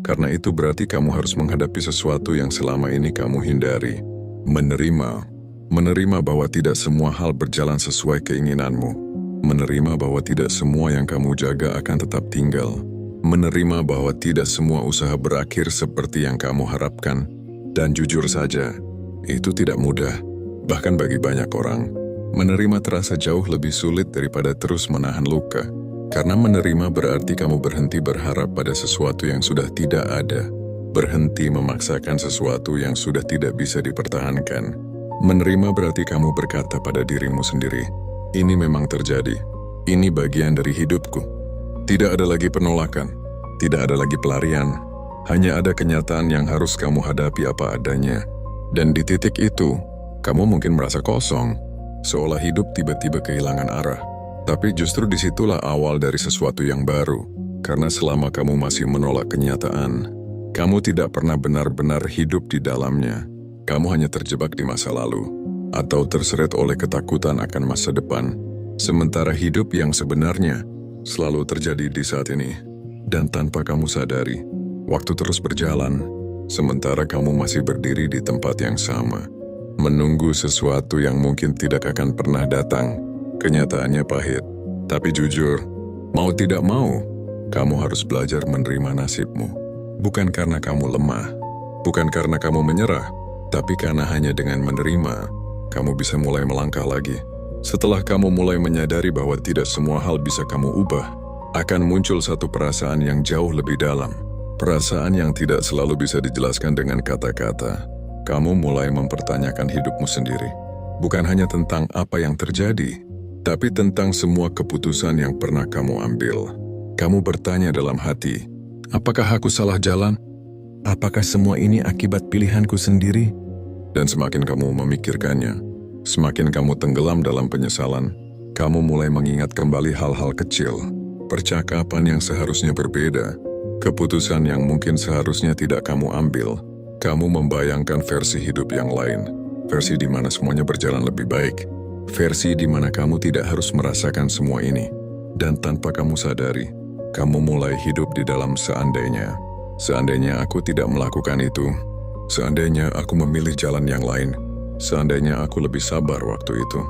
karena itu berarti kamu harus menghadapi sesuatu yang selama ini kamu hindari. Menerima bahwa tidak semua hal berjalan sesuai keinginanmu. Menerima bahwa tidak semua yang kamu jaga akan tetap tinggal. Menerima bahwa tidak semua usaha berakhir seperti yang kamu harapkan. Dan jujur saja, itu tidak mudah. Bahkan bagi banyak orang, menerima terasa jauh lebih sulit daripada terus menahan luka. Karena menerima berarti kamu berhenti berharap pada sesuatu yang sudah tidak ada. Berhenti memaksakan sesuatu yang sudah tidak bisa dipertahankan. Menerima berarti kamu berkata pada dirimu sendiri, ini memang terjadi. Ini bagian dari hidupku. Tidak ada lagi penolakan. Tidak ada lagi pelarian. Hanya ada kenyataan yang harus kamu hadapi apa adanya. Dan di titik itu, kamu mungkin merasa kosong. Seolah hidup tiba-tiba kehilangan arah. Tapi justru disitulah awal dari sesuatu yang baru. Karena selama kamu masih menolak kenyataan, kamu tidak pernah benar-benar hidup di dalamnya. Kamu hanya terjebak di masa lalu, atau terseret oleh ketakutan akan masa depan. Sementara hidup yang sebenarnya selalu terjadi di saat ini. Dan tanpa kamu sadari, waktu terus berjalan, sementara kamu masih berdiri di tempat yang sama. Menunggu sesuatu yang mungkin tidak akan pernah datang. Kenyataannya pahit, tapi jujur, mau tidak mau, kamu harus belajar menerima nasibmu. Bukan karena kamu lemah, bukan karena kamu menyerah, tapi karena hanya dengan menerima, kamu bisa mulai melangkah lagi. Setelah kamu mulai menyadari bahwa tidak semua hal bisa kamu ubah, akan muncul satu perasaan yang jauh lebih dalam. Perasaan yang tidak selalu bisa dijelaskan dengan kata-kata. Kamu mulai mempertanyakan hidupmu sendiri. Bukan hanya tentang apa yang terjadi, tapi tentang semua keputusan yang pernah kamu ambil. Kamu bertanya dalam hati, apakah aku salah jalan? Apakah semua ini akibat pilihanku sendiri? Dan semakin kamu memikirkannya, semakin kamu tenggelam dalam penyesalan. Kamu mulai mengingat kembali hal-hal kecil, percakapan yang seharusnya berbeda, keputusan yang mungkin seharusnya tidak kamu ambil. Kamu membayangkan versi hidup yang lain, versi di mana semuanya berjalan lebih baik. Versi di mana kamu tidak harus merasakan semua ini. Dan tanpa kamu sadari, kamu mulai hidup di dalam seandainya. Seandainya aku tidak melakukan itu. Seandainya aku memilih jalan yang lain. Seandainya aku lebih sabar waktu itu.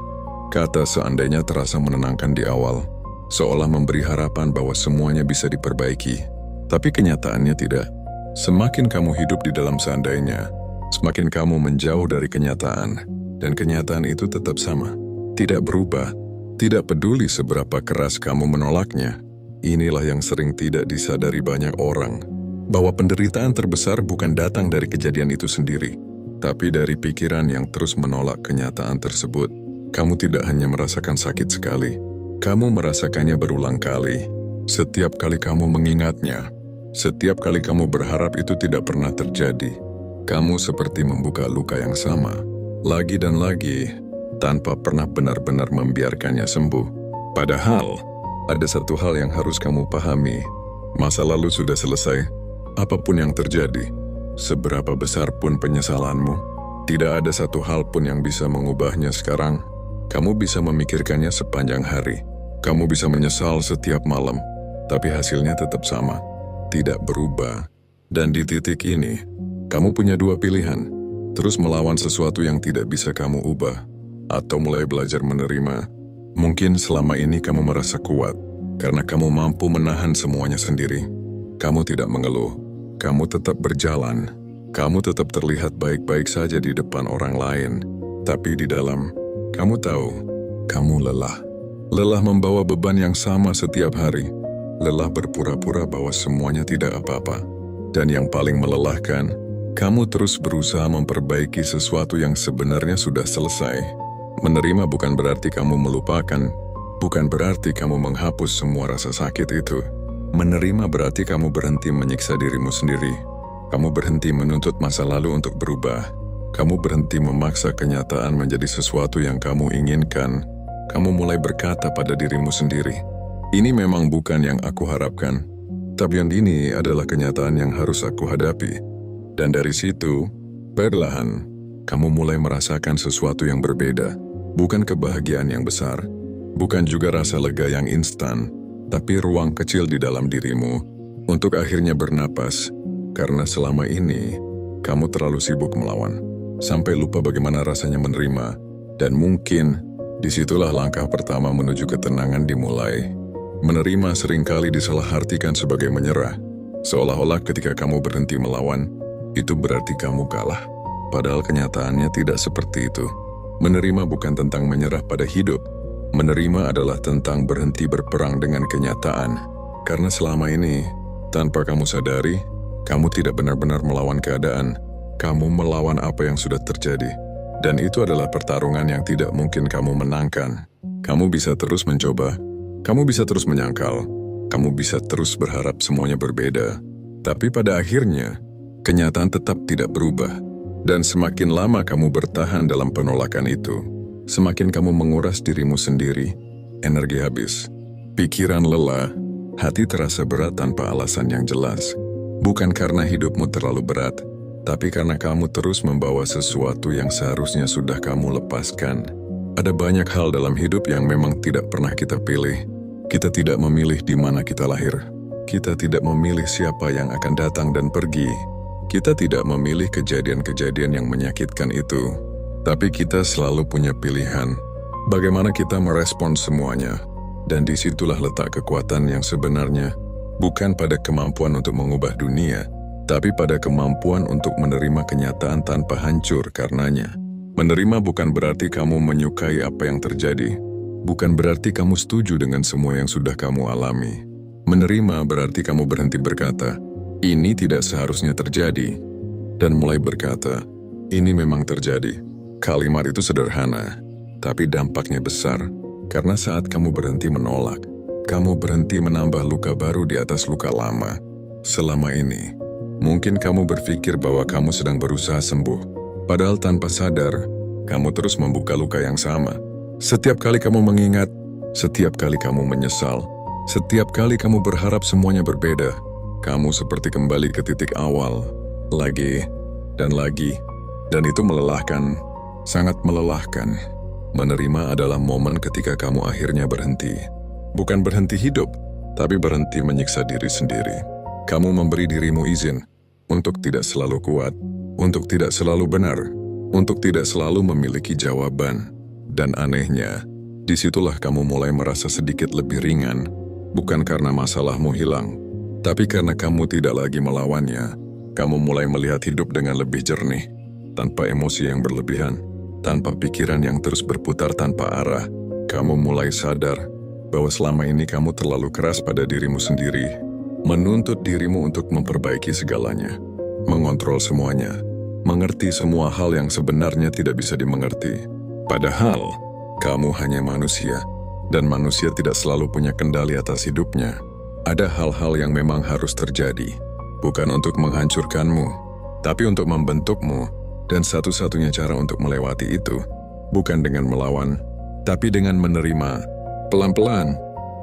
Kata seandainya terasa menenangkan di awal. Seolah memberi harapan bahwa semuanya bisa diperbaiki. Tapi kenyataannya tidak. Semakin kamu hidup di dalam seandainya, semakin kamu menjauh dari kenyataan. Dan kenyataan itu tetap sama. Tidak berubah, tidak peduli seberapa keras kamu menolaknya. Inilah yang sering tidak disadari banyak orang, bahwa penderitaan terbesar bukan datang dari kejadian itu sendiri, tapi dari pikiran yang terus menolak kenyataan tersebut. Kamu tidak hanya merasakan sakit sekali, kamu merasakannya berulang kali. Setiap kali kamu mengingatnya, setiap kali kamu berharap itu tidak pernah terjadi, kamu seperti membuka luka yang sama, lagi dan lagi, tanpa pernah benar-benar membiarkannya sembuh. Padahal, ada satu hal yang harus kamu pahami. Masa lalu sudah selesai. Apapun yang terjadi, seberapa besar pun penyesalanmu, tidak ada satu hal pun yang bisa mengubahnya sekarang. Kamu bisa memikirkannya sepanjang hari. Kamu bisa menyesal setiap malam, tapi hasilnya tetap sama. Tidak berubah. Dan di titik ini, kamu punya dua pilihan. Terus melawan sesuatu yang tidak bisa kamu ubah, atau mulai belajar menerima. Mungkin selama ini kamu merasa kuat, karena kamu mampu menahan semuanya sendiri. Kamu tidak mengeluh. Kamu tetap berjalan. Kamu tetap terlihat baik-baik saja di depan orang lain. Tapi di dalam, kamu tahu, kamu lelah. Lelah membawa beban yang sama setiap hari. Lelah berpura-pura bahwa semuanya tidak apa-apa. Dan yang paling melelahkan, kamu terus berusaha memperbaiki sesuatu yang sebenarnya sudah selesai. Menerima bukan berarti kamu melupakan, bukan berarti kamu menghapus semua rasa sakit itu. Menerima berarti kamu berhenti menyiksa dirimu sendiri. Kamu berhenti menuntut masa lalu untuk berubah. Kamu berhenti memaksa kenyataan menjadi sesuatu yang kamu inginkan. Kamu mulai berkata pada dirimu sendiri, "Ini memang bukan yang aku harapkan, tapi yang ini adalah kenyataan yang harus aku hadapi." Dan dari situ, perlahan, kamu mulai merasakan sesuatu yang berbeda. Bukan kebahagiaan yang besar, bukan juga rasa lega yang instan, tapi ruang kecil di dalam dirimu untuk akhirnya bernapas. Karena selama ini, kamu terlalu sibuk melawan, sampai lupa bagaimana rasanya menerima. Dan mungkin, disitulah langkah pertama menuju ketenangan dimulai. Menerima seringkali disalahartikan sebagai menyerah, seolah-olah ketika kamu berhenti melawan, itu berarti kamu kalah. Padahal kenyataannya tidak seperti itu. Menerima bukan tentang menyerah pada hidup. Menerima adalah tentang berhenti berperang dengan kenyataan. Karena selama ini, tanpa kamu sadari, kamu tidak benar-benar melawan keadaan. Kamu melawan apa yang sudah terjadi. Dan itu adalah pertarungan yang tidak mungkin kamu menangkan. Kamu bisa terus mencoba. Kamu bisa terus menyangkal. Kamu bisa terus berharap semuanya berbeda. Tapi pada akhirnya, kenyataan tetap tidak berubah. Dan semakin lama kamu bertahan dalam penolakan itu, semakin kamu menguras dirimu sendiri, energi habis, pikiran lelah, hati terasa berat tanpa alasan yang jelas. Bukan karena hidupmu terlalu berat, tapi karena kamu terus membawa sesuatu yang seharusnya sudah kamu lepaskan. Ada banyak hal dalam hidup yang memang tidak pernah kita pilih. Kita tidak memilih di mana kita lahir. Kita tidak memilih siapa yang akan datang dan pergi. Kita tidak memilih kejadian-kejadian yang menyakitkan itu. Tapi kita selalu punya pilihan, bagaimana kita merespon semuanya. Dan disitulah letak kekuatan yang sebenarnya, bukan pada kemampuan untuk mengubah dunia, tapi pada kemampuan untuk menerima kenyataan tanpa hancur karenanya. Menerima bukan berarti kamu menyukai apa yang terjadi, bukan berarti kamu setuju dengan semua yang sudah kamu alami. Menerima berarti kamu berhenti berkata, "Ini tidak seharusnya terjadi," dan mulai berkata, "Ini memang terjadi." Kalimat itu sederhana, tapi dampaknya besar. Karena saat kamu berhenti menolak, kamu berhenti menambah luka baru di atas luka lama. Selama ini, mungkin kamu berpikir bahwa kamu sedang berusaha sembuh. Padahal tanpa sadar, kamu terus membuka luka yang sama. Setiap kali kamu mengingat, setiap kali kamu menyesal, setiap kali kamu berharap semuanya berbeda, kamu seperti kembali ke titik awal. Lagi, dan lagi. Dan itu melelahkan. Sangat melelahkan. Menerima adalah momen ketika kamu akhirnya berhenti. Bukan berhenti hidup, tapi berhenti menyiksa diri sendiri. Kamu memberi dirimu izin untuk tidak selalu kuat, untuk tidak selalu benar, untuk tidak selalu memiliki jawaban. Dan anehnya, disitulah kamu mulai merasa sedikit lebih ringan. Bukan karena masalahmu hilang, tapi karena kamu tidak lagi melawannya. Kamu mulai melihat hidup dengan lebih jernih, tanpa emosi yang berlebihan. Tanpa pikiran yang terus berputar tanpa arah, kamu mulai sadar bahwa selama ini kamu terlalu keras pada dirimu sendiri, menuntut dirimu untuk memperbaiki segalanya, mengontrol semuanya, mengerti semua hal yang sebenarnya tidak bisa dimengerti. Padahal, kamu hanya manusia, dan manusia tidak selalu punya kendali atas hidupnya. Ada hal-hal yang memang harus terjadi, bukan untuk menghancurkanmu, tapi untuk membentukmu. Dan satu-satunya cara untuk melewati itu, bukan dengan melawan, tapi dengan menerima, pelan-pelan,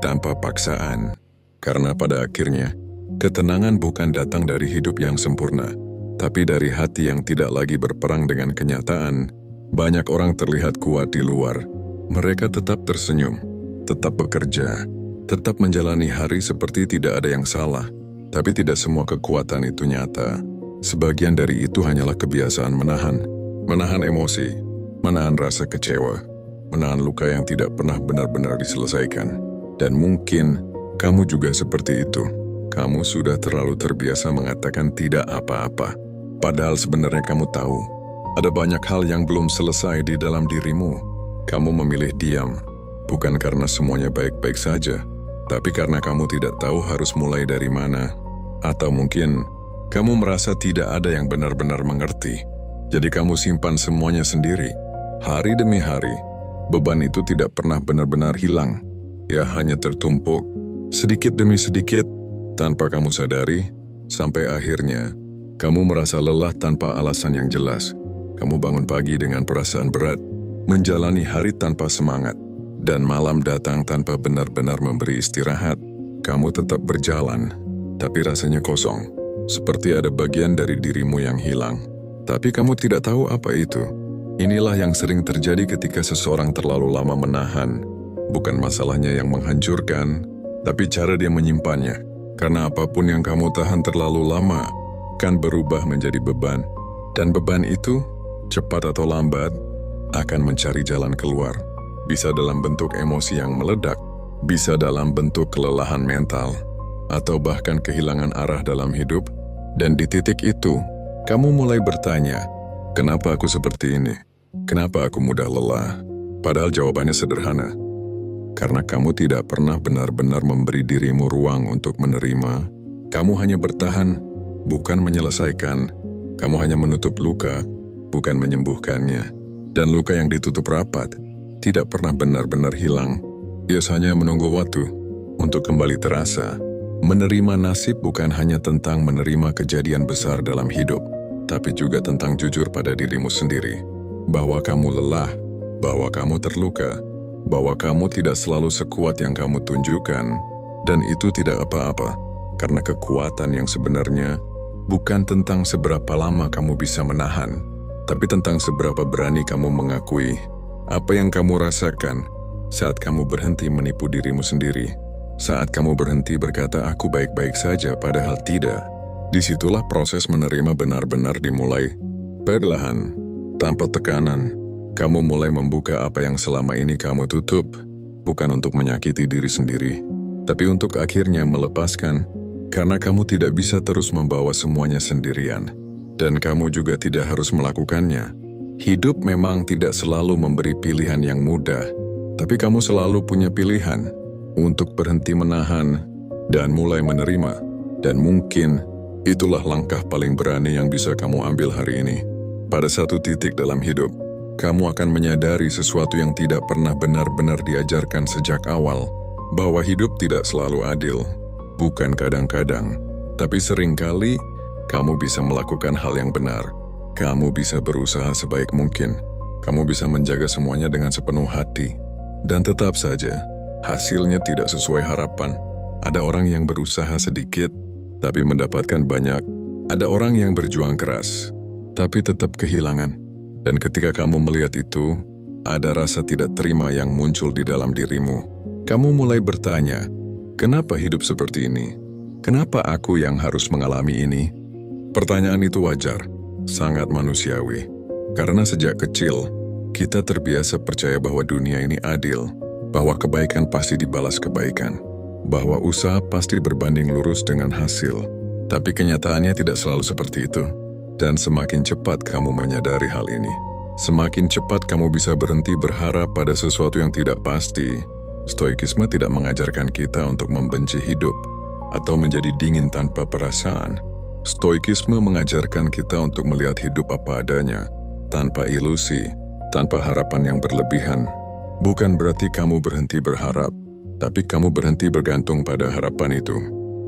tanpa paksaan. Karena pada akhirnya, ketenangan bukan datang dari hidup yang sempurna, tapi dari hati yang tidak lagi berperang dengan kenyataan. Banyak orang terlihat kuat di luar. Mereka tetap tersenyum, tetap bekerja, tetap menjalani hari seperti tidak ada yang salah. Tapi tidak semua kekuatan itu nyata. Sebagian dari itu hanyalah kebiasaan menahan emosi, menahan rasa kecewa, menahan luka yang tidak pernah benar-benar diselesaikan. Dan mungkin kamu juga seperti itu. Kamu sudah terlalu terbiasa mengatakan tidak apa-apa. Padahal sebenarnya kamu tahu, ada banyak hal yang belum selesai di dalam dirimu. Kamu memilih diam, bukan karena semuanya baik-baik saja, tapi karena kamu tidak tahu harus mulai dari mana. Atau mungkin, kamu merasa tidak ada yang benar-benar mengerti. Jadi kamu simpan semuanya sendiri. Hari demi hari, beban itu tidak pernah benar-benar hilang. Ya hanya tertumpuk, sedikit demi sedikit, tanpa kamu sadari, sampai akhirnya, kamu merasa lelah tanpa alasan yang jelas. Kamu bangun pagi dengan perasaan berat, menjalani hari tanpa semangat, dan malam datang tanpa benar-benar memberi istirahat. Kamu tetap berjalan, tapi rasanya kosong, seperti ada bagian dari dirimu yang hilang. Tapi kamu tidak tahu apa itu. Inilah yang sering terjadi ketika seseorang terlalu lama menahan. Bukan masalahnya yang menghancurkan, tapi cara dia menyimpannya. Karena apapun yang kamu tahan terlalu lama, kan berubah menjadi beban. Dan beban itu, cepat atau lambat, akan mencari jalan keluar. Bisa dalam bentuk emosi yang meledak, bisa dalam bentuk kelelahan mental, atau bahkan kehilangan arah dalam hidup. Dan di titik itu, kamu mulai bertanya, kenapa aku seperti ini? Kenapa aku mudah lelah? Padahal jawabannya sederhana. Karena kamu tidak pernah benar-benar memberi dirimu ruang untuk menerima. Kamu hanya bertahan, bukan menyelesaikan. Kamu hanya menutup luka, bukan menyembuhkannya. Dan luka yang ditutup rapat, tidak pernah benar-benar hilang. Biasanya menunggu waktu untuk kembali terasa. Menerima nasib bukan hanya tentang menerima kejadian besar dalam hidup, tapi juga tentang jujur pada dirimu sendiri. Bahwa kamu lelah, bahwa kamu terluka, bahwa kamu tidak selalu sekuat yang kamu tunjukkan, dan itu tidak apa-apa, karena kekuatan yang sebenarnya bukan tentang seberapa lama kamu bisa menahan, tapi tentang seberapa berani kamu mengakui apa yang kamu rasakan saat kamu berhenti menipu dirimu sendiri, saat kamu berhenti berkata aku baik-baik saja padahal tidak. Disitulah proses menerima benar-benar dimulai. Perlahan, tanpa tekanan, kamu mulai membuka apa yang selama ini kamu tutup, bukan untuk menyakiti diri sendiri, tapi untuk akhirnya melepaskan, karena kamu tidak bisa terus membawa semuanya sendirian, dan kamu juga tidak harus melakukannya. Hidup memang tidak selalu memberi pilihan yang mudah, tapi kamu selalu punya pilihan untuk berhenti menahan dan mulai menerima, dan mungkin itulah langkah paling berani yang bisa kamu ambil hari ini. Pada satu titik dalam hidup, kamu akan menyadari sesuatu yang tidak pernah benar-benar diajarkan sejak awal, bahwa hidup tidak selalu adil, bukan kadang-kadang, tapi seringkali kamu bisa melakukan hal yang benar. Kamu bisa berusaha sebaik mungkin, kamu bisa menjaga semuanya dengan sepenuh hati, dan tetap saja, hasilnya tidak sesuai harapan. Ada orang yang berusaha sedikit, tapi mendapatkan banyak. Ada orang yang berjuang keras, tapi tetap kehilangan. Dan ketika kamu melihat itu, ada rasa tidak terima yang muncul di dalam dirimu. Kamu mulai bertanya, kenapa hidup seperti ini? Kenapa aku yang harus mengalami ini? Pertanyaan itu wajar, sangat manusiawi. Karena sejak kecil, kita terbiasa percaya bahwa dunia ini adil, bahwa kebaikan pasti dibalas kebaikan, bahwa usaha pasti berbanding lurus dengan hasil. Tapi kenyataannya tidak selalu seperti itu. Dan semakin cepat kamu menyadari hal ini, semakin cepat kamu bisa berhenti berharap pada sesuatu yang tidak pasti. Stoikisme tidak mengajarkan kita untuk membenci hidup atau menjadi dingin tanpa perasaan. Stoikisme mengajarkan kita untuk melihat hidup apa adanya, tanpa ilusi, tanpa harapan yang berlebihan. Bukan berarti kamu berhenti berharap, tapi kamu berhenti bergantung pada harapan itu.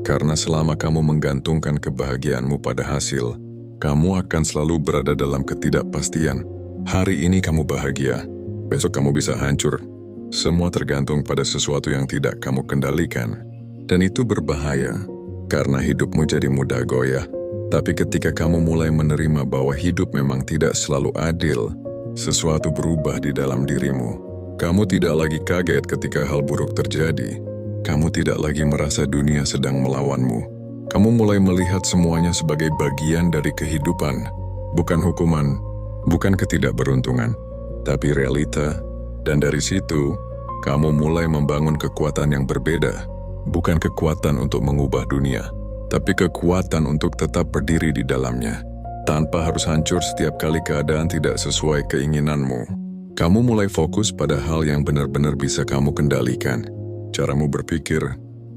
Karena selama kamu menggantungkan kebahagiaanmu pada hasil, kamu akan selalu berada dalam ketidakpastian. Hari ini kamu bahagia, besok kamu bisa hancur. Semua tergantung pada sesuatu yang tidak kamu kendalikan. Dan itu berbahaya, karena hidupmu jadi mudah goyah. Tapi ketika kamu mulai menerima bahwa hidup memang tidak selalu adil, sesuatu berubah di dalam dirimu. Kamu tidak lagi kaget ketika hal buruk terjadi. Kamu tidak lagi merasa dunia sedang melawanmu. Kamu mulai melihat semuanya sebagai bagian dari kehidupan, bukan hukuman, bukan ketidakberuntungan, tapi realita. Dan dari situ, kamu mulai membangun kekuatan yang berbeda. bukan kekuatan untuk mengubah dunia, tapi kekuatan untuk tetap berdiri di dalamnya, tanpa harus hancur setiap kali keadaan tidak sesuai keinginanmu. Kamu mulai fokus pada hal yang benar-benar bisa kamu kendalikan. Caramu berpikir,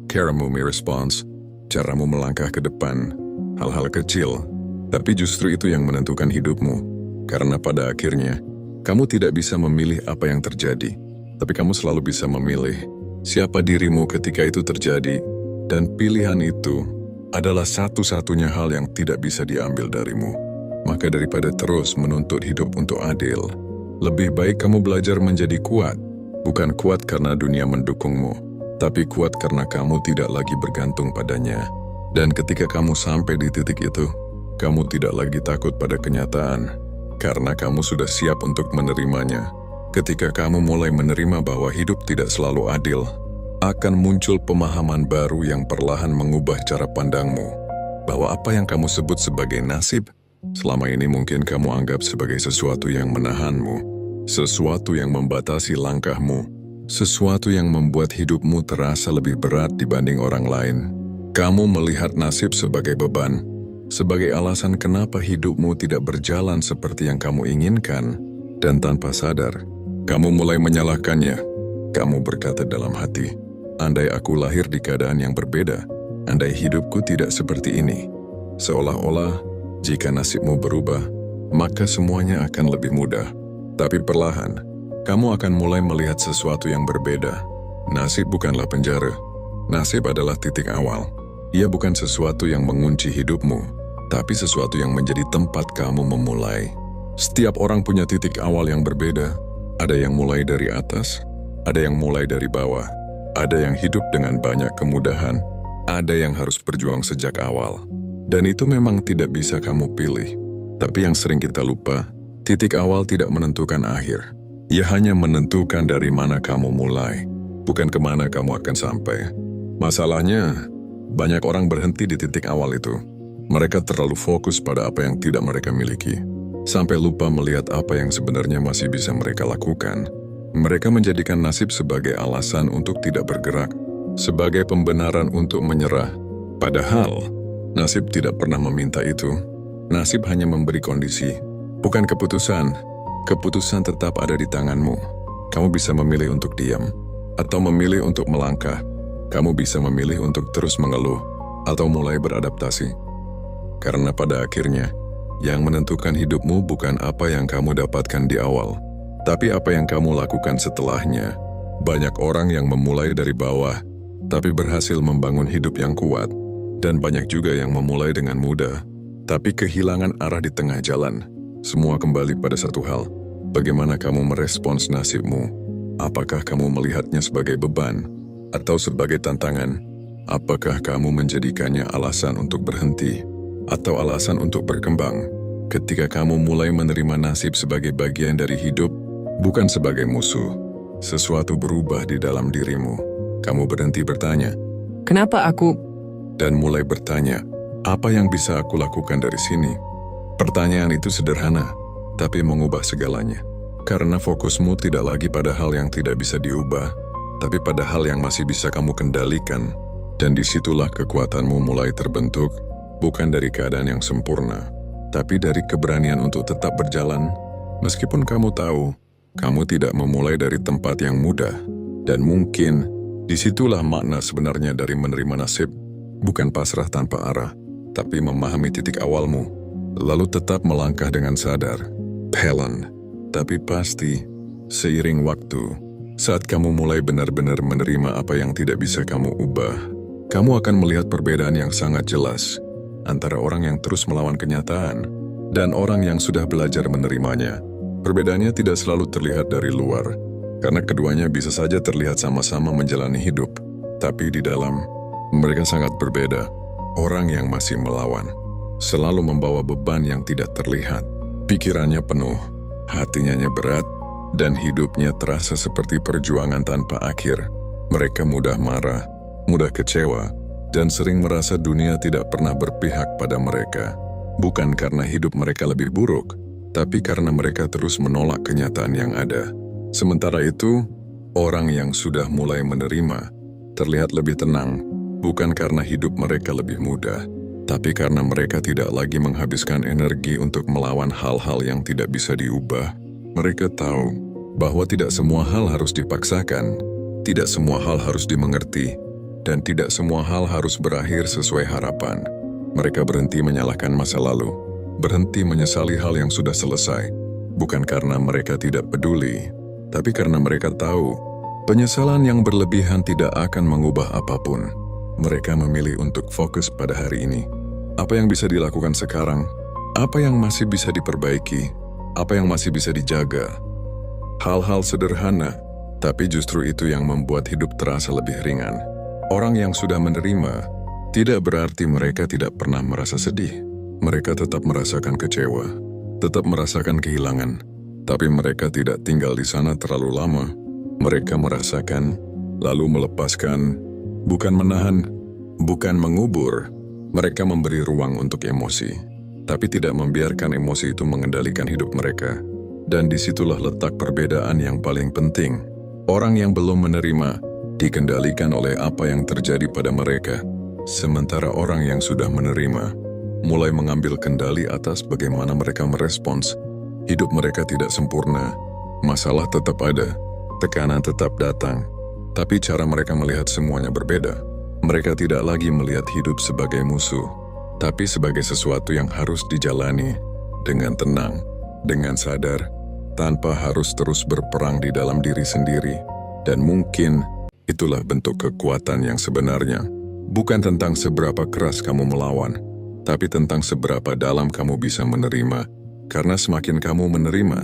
caramu merespons, caramu melangkah ke depan, hal-hal kecil, tapi justru itu yang menentukan hidupmu. Karena pada akhirnya, kamu tidak bisa memilih apa yang terjadi, tapi kamu selalu bisa memilih siapa dirimu ketika itu terjadi, dan pilihan itu adalah satu-satunya hal yang tidak bisa diambil darimu. Maka daripada terus menuntut hidup untuk adil, lebih baik kamu belajar menjadi kuat, bukan kuat karena dunia mendukungmu, tapi kuat karena kamu tidak lagi bergantung padanya. Dan ketika kamu sampai di titik itu, kamu tidak lagi takut pada kenyataan, karena kamu sudah siap untuk menerimanya. Ketika kamu mulai menerima bahwa hidup tidak selalu adil, akan muncul pemahaman baru yang perlahan mengubah cara pandangmu, bahwa apa yang kamu sebut sebagai nasib, selama ini mungkin kamu anggap sebagai sesuatu yang menahanmu, sesuatu yang membatasi langkahmu, sesuatu yang membuat hidupmu terasa lebih berat dibanding orang lain. Kamu melihat nasib sebagai beban, sebagai alasan kenapa hidupmu tidak berjalan seperti yang kamu inginkan, dan tanpa sadar, kamu mulai menyalahkannya. Kamu berkata dalam hati, andai aku lahir di keadaan yang berbeda, andai hidupku tidak seperti ini. Seolah-olah, jika nasibmu berubah, maka semuanya akan lebih mudah. Tapi perlahan, kamu akan mulai melihat sesuatu yang berbeda. Nasib bukanlah penjara. Nasib adalah titik awal. Ia bukan sesuatu yang mengunci hidupmu, tapi sesuatu yang menjadi tempat kamu memulai. Setiap orang punya titik awal yang berbeda. Ada yang mulai dari atas, ada yang mulai dari bawah. Ada yang hidup dengan banyak kemudahan, ada yang harus berjuang sejak awal. Dan itu memang tidak bisa kamu pilih. Tapi yang sering kita lupa, titik awal tidak menentukan akhir. Ia hanya menentukan dari mana kamu mulai, bukan kemana kamu akan sampai. Masalahnya, banyak orang berhenti di titik awal itu. Mereka terlalu fokus pada apa yang tidak mereka miliki, sampai lupa melihat apa yang sebenarnya masih bisa mereka lakukan. Mereka menjadikan nasib sebagai alasan untuk tidak bergerak, sebagai pembenaran untuk menyerah. Padahal, nasib tidak pernah meminta itu. Nasib hanya memberi kondisi, bukan keputusan. Keputusan tetap ada di tanganmu. Kamu bisa memilih untuk diam, atau memilih untuk melangkah. Kamu bisa memilih untuk terus mengeluh, atau mulai beradaptasi. Karena pada akhirnya, yang menentukan hidupmu bukan apa yang kamu dapatkan di awal, tapi apa yang kamu lakukan setelahnya. Banyak orang yang memulai dari bawah, tapi berhasil membangun hidup yang kuat. Dan banyak juga yang memulai dengan mudah, tapi kehilangan arah di tengah jalan. Semua kembali pada satu hal, bagaimana kamu merespons nasibmu. Apakah kamu melihatnya sebagai beban, atau sebagai tantangan? Apakah kamu menjadikannya alasan untuk berhenti, atau alasan untuk berkembang? Ketika kamu mulai menerima nasib sebagai bagian dari hidup, bukan sebagai musuh, sesuatu berubah di dalam dirimu. Kamu berhenti bertanya, Kenapa aku? dan mulai bertanya, apa yang bisa aku lakukan dari sini? Pertanyaan itu sederhana, tapi mengubah segalanya. Karena fokusmu tidak lagi pada hal yang tidak bisa diubah, tapi pada hal yang masih bisa kamu kendalikan. Dan disitulah kekuatanmu mulai terbentuk, bukan dari keadaan yang sempurna, tapi dari keberanian untuk tetap berjalan. Meskipun kamu tahu, kamu tidak memulai dari tempat yang mudah. Dan mungkin, disitulah makna sebenarnya dari menerima nasib. Bukan pasrah tanpa arah, tapi memahami titik awalmu, lalu tetap melangkah dengan sadar. Pelan, tapi pasti, seiring waktu, saat kamu mulai benar-benar menerima apa yang tidak bisa kamu ubah, kamu akan melihat perbedaan yang sangat jelas antara orang yang terus melawan kenyataan dan orang yang sudah belajar menerimanya. Perbedaannya tidak selalu terlihat dari luar, karena keduanya bisa saja terlihat sama-sama menjalani hidup, tapi di dalam, mereka sangat berbeda. Orang yang masih melawan selalu membawa beban yang tidak terlihat. Pikirannya penuh, hatinya berat, dan hidupnya terasa seperti perjuangan tanpa akhir. Mereka mudah marah, mudah kecewa, dan sering merasa dunia tidak pernah berpihak pada mereka. Bukan karena hidup mereka lebih buruk, tapi karena mereka terus menolak kenyataan yang ada. Sementara itu, orang yang sudah mulai menerima terlihat lebih tenang, bukan karena hidup mereka lebih mudah, tapi karena mereka tidak lagi menghabiskan energi untuk melawan hal-hal yang tidak bisa diubah. Mereka tahu bahwa tidak semua hal harus dipaksakan, tidak semua hal harus dimengerti, dan tidak semua hal harus berakhir sesuai harapan. Mereka berhenti menyalahkan masa lalu, berhenti menyesali hal yang sudah selesai, bukan karena mereka tidak peduli, tapi karena mereka tahu penyesalan yang berlebihan tidak akan mengubah apapun. Mereka memilih untuk fokus pada hari ini. Apa yang bisa dilakukan sekarang? Apa yang masih bisa diperbaiki? Apa yang masih bisa dijaga? Hal-hal sederhana, tapi justru itu yang membuat hidup terasa lebih ringan. Orang yang sudah menerima tidak berarti mereka tidak pernah merasa sedih. Mereka tetap merasakan kecewa, tetap merasakan kehilangan, tapi mereka tidak tinggal di sana terlalu lama. Mereka merasakan, lalu melepaskan, bukan menahan, bukan mengubur. Mereka memberi ruang untuk emosi, tapi tidak membiarkan emosi itu mengendalikan hidup mereka. Dan disitulah letak perbedaan yang paling penting. Orang yang belum menerima dikendalikan oleh apa yang terjadi pada mereka, sementara orang yang sudah menerima mulai mengambil kendali atas bagaimana mereka merespons. Hidup mereka tidak sempurna, masalah tetap ada, tekanan tetap datang, tapi cara mereka melihat semuanya berbeda. Mereka tidak lagi melihat hidup sebagai musuh, tapi sebagai sesuatu yang harus dijalani dengan tenang, dengan sadar, tanpa harus terus berperang di dalam diri sendiri. Dan mungkin itulah bentuk kekuatan yang sebenarnya. Bukan tentang seberapa keras kamu melawan, tapi tentang seberapa dalam kamu bisa menerima. Karena semakin kamu menerima,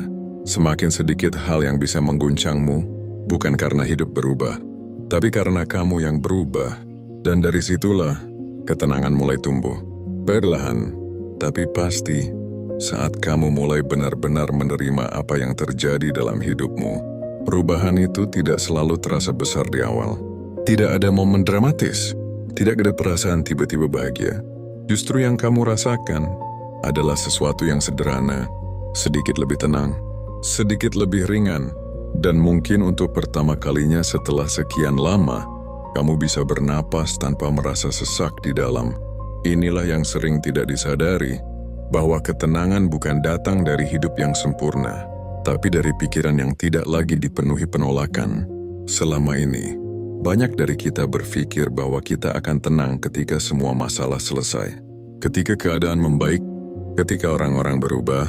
semakin sedikit hal yang bisa mengguncangmu, bukan karena hidup berubah, tapi karena kamu yang berubah. Dan dari situlah ketenangan mulai tumbuh. Perlahan, tapi pasti, saat kamu mulai benar-benar menerima apa yang terjadi dalam hidupmu. Perubahan itu tidak selalu terasa besar di awal. Tidak ada momen dramatis, tidak ada perasaan tiba-tiba bahagia. Justru yang kamu rasakan adalah sesuatu yang sederhana, sedikit lebih tenang, sedikit lebih ringan, dan mungkin untuk pertama kalinya setelah sekian lama, kamu bisa bernapas tanpa merasa sesak di dalam. Inilah yang sering tidak disadari, bahwa ketenangan bukan datang dari hidup yang sempurna, tapi dari pikiran yang tidak lagi dipenuhi penolakan. Selama ini, banyak dari kita berpikir bahwa kita akan tenang ketika semua masalah selesai. Ketika keadaan membaik, ketika orang-orang berubah,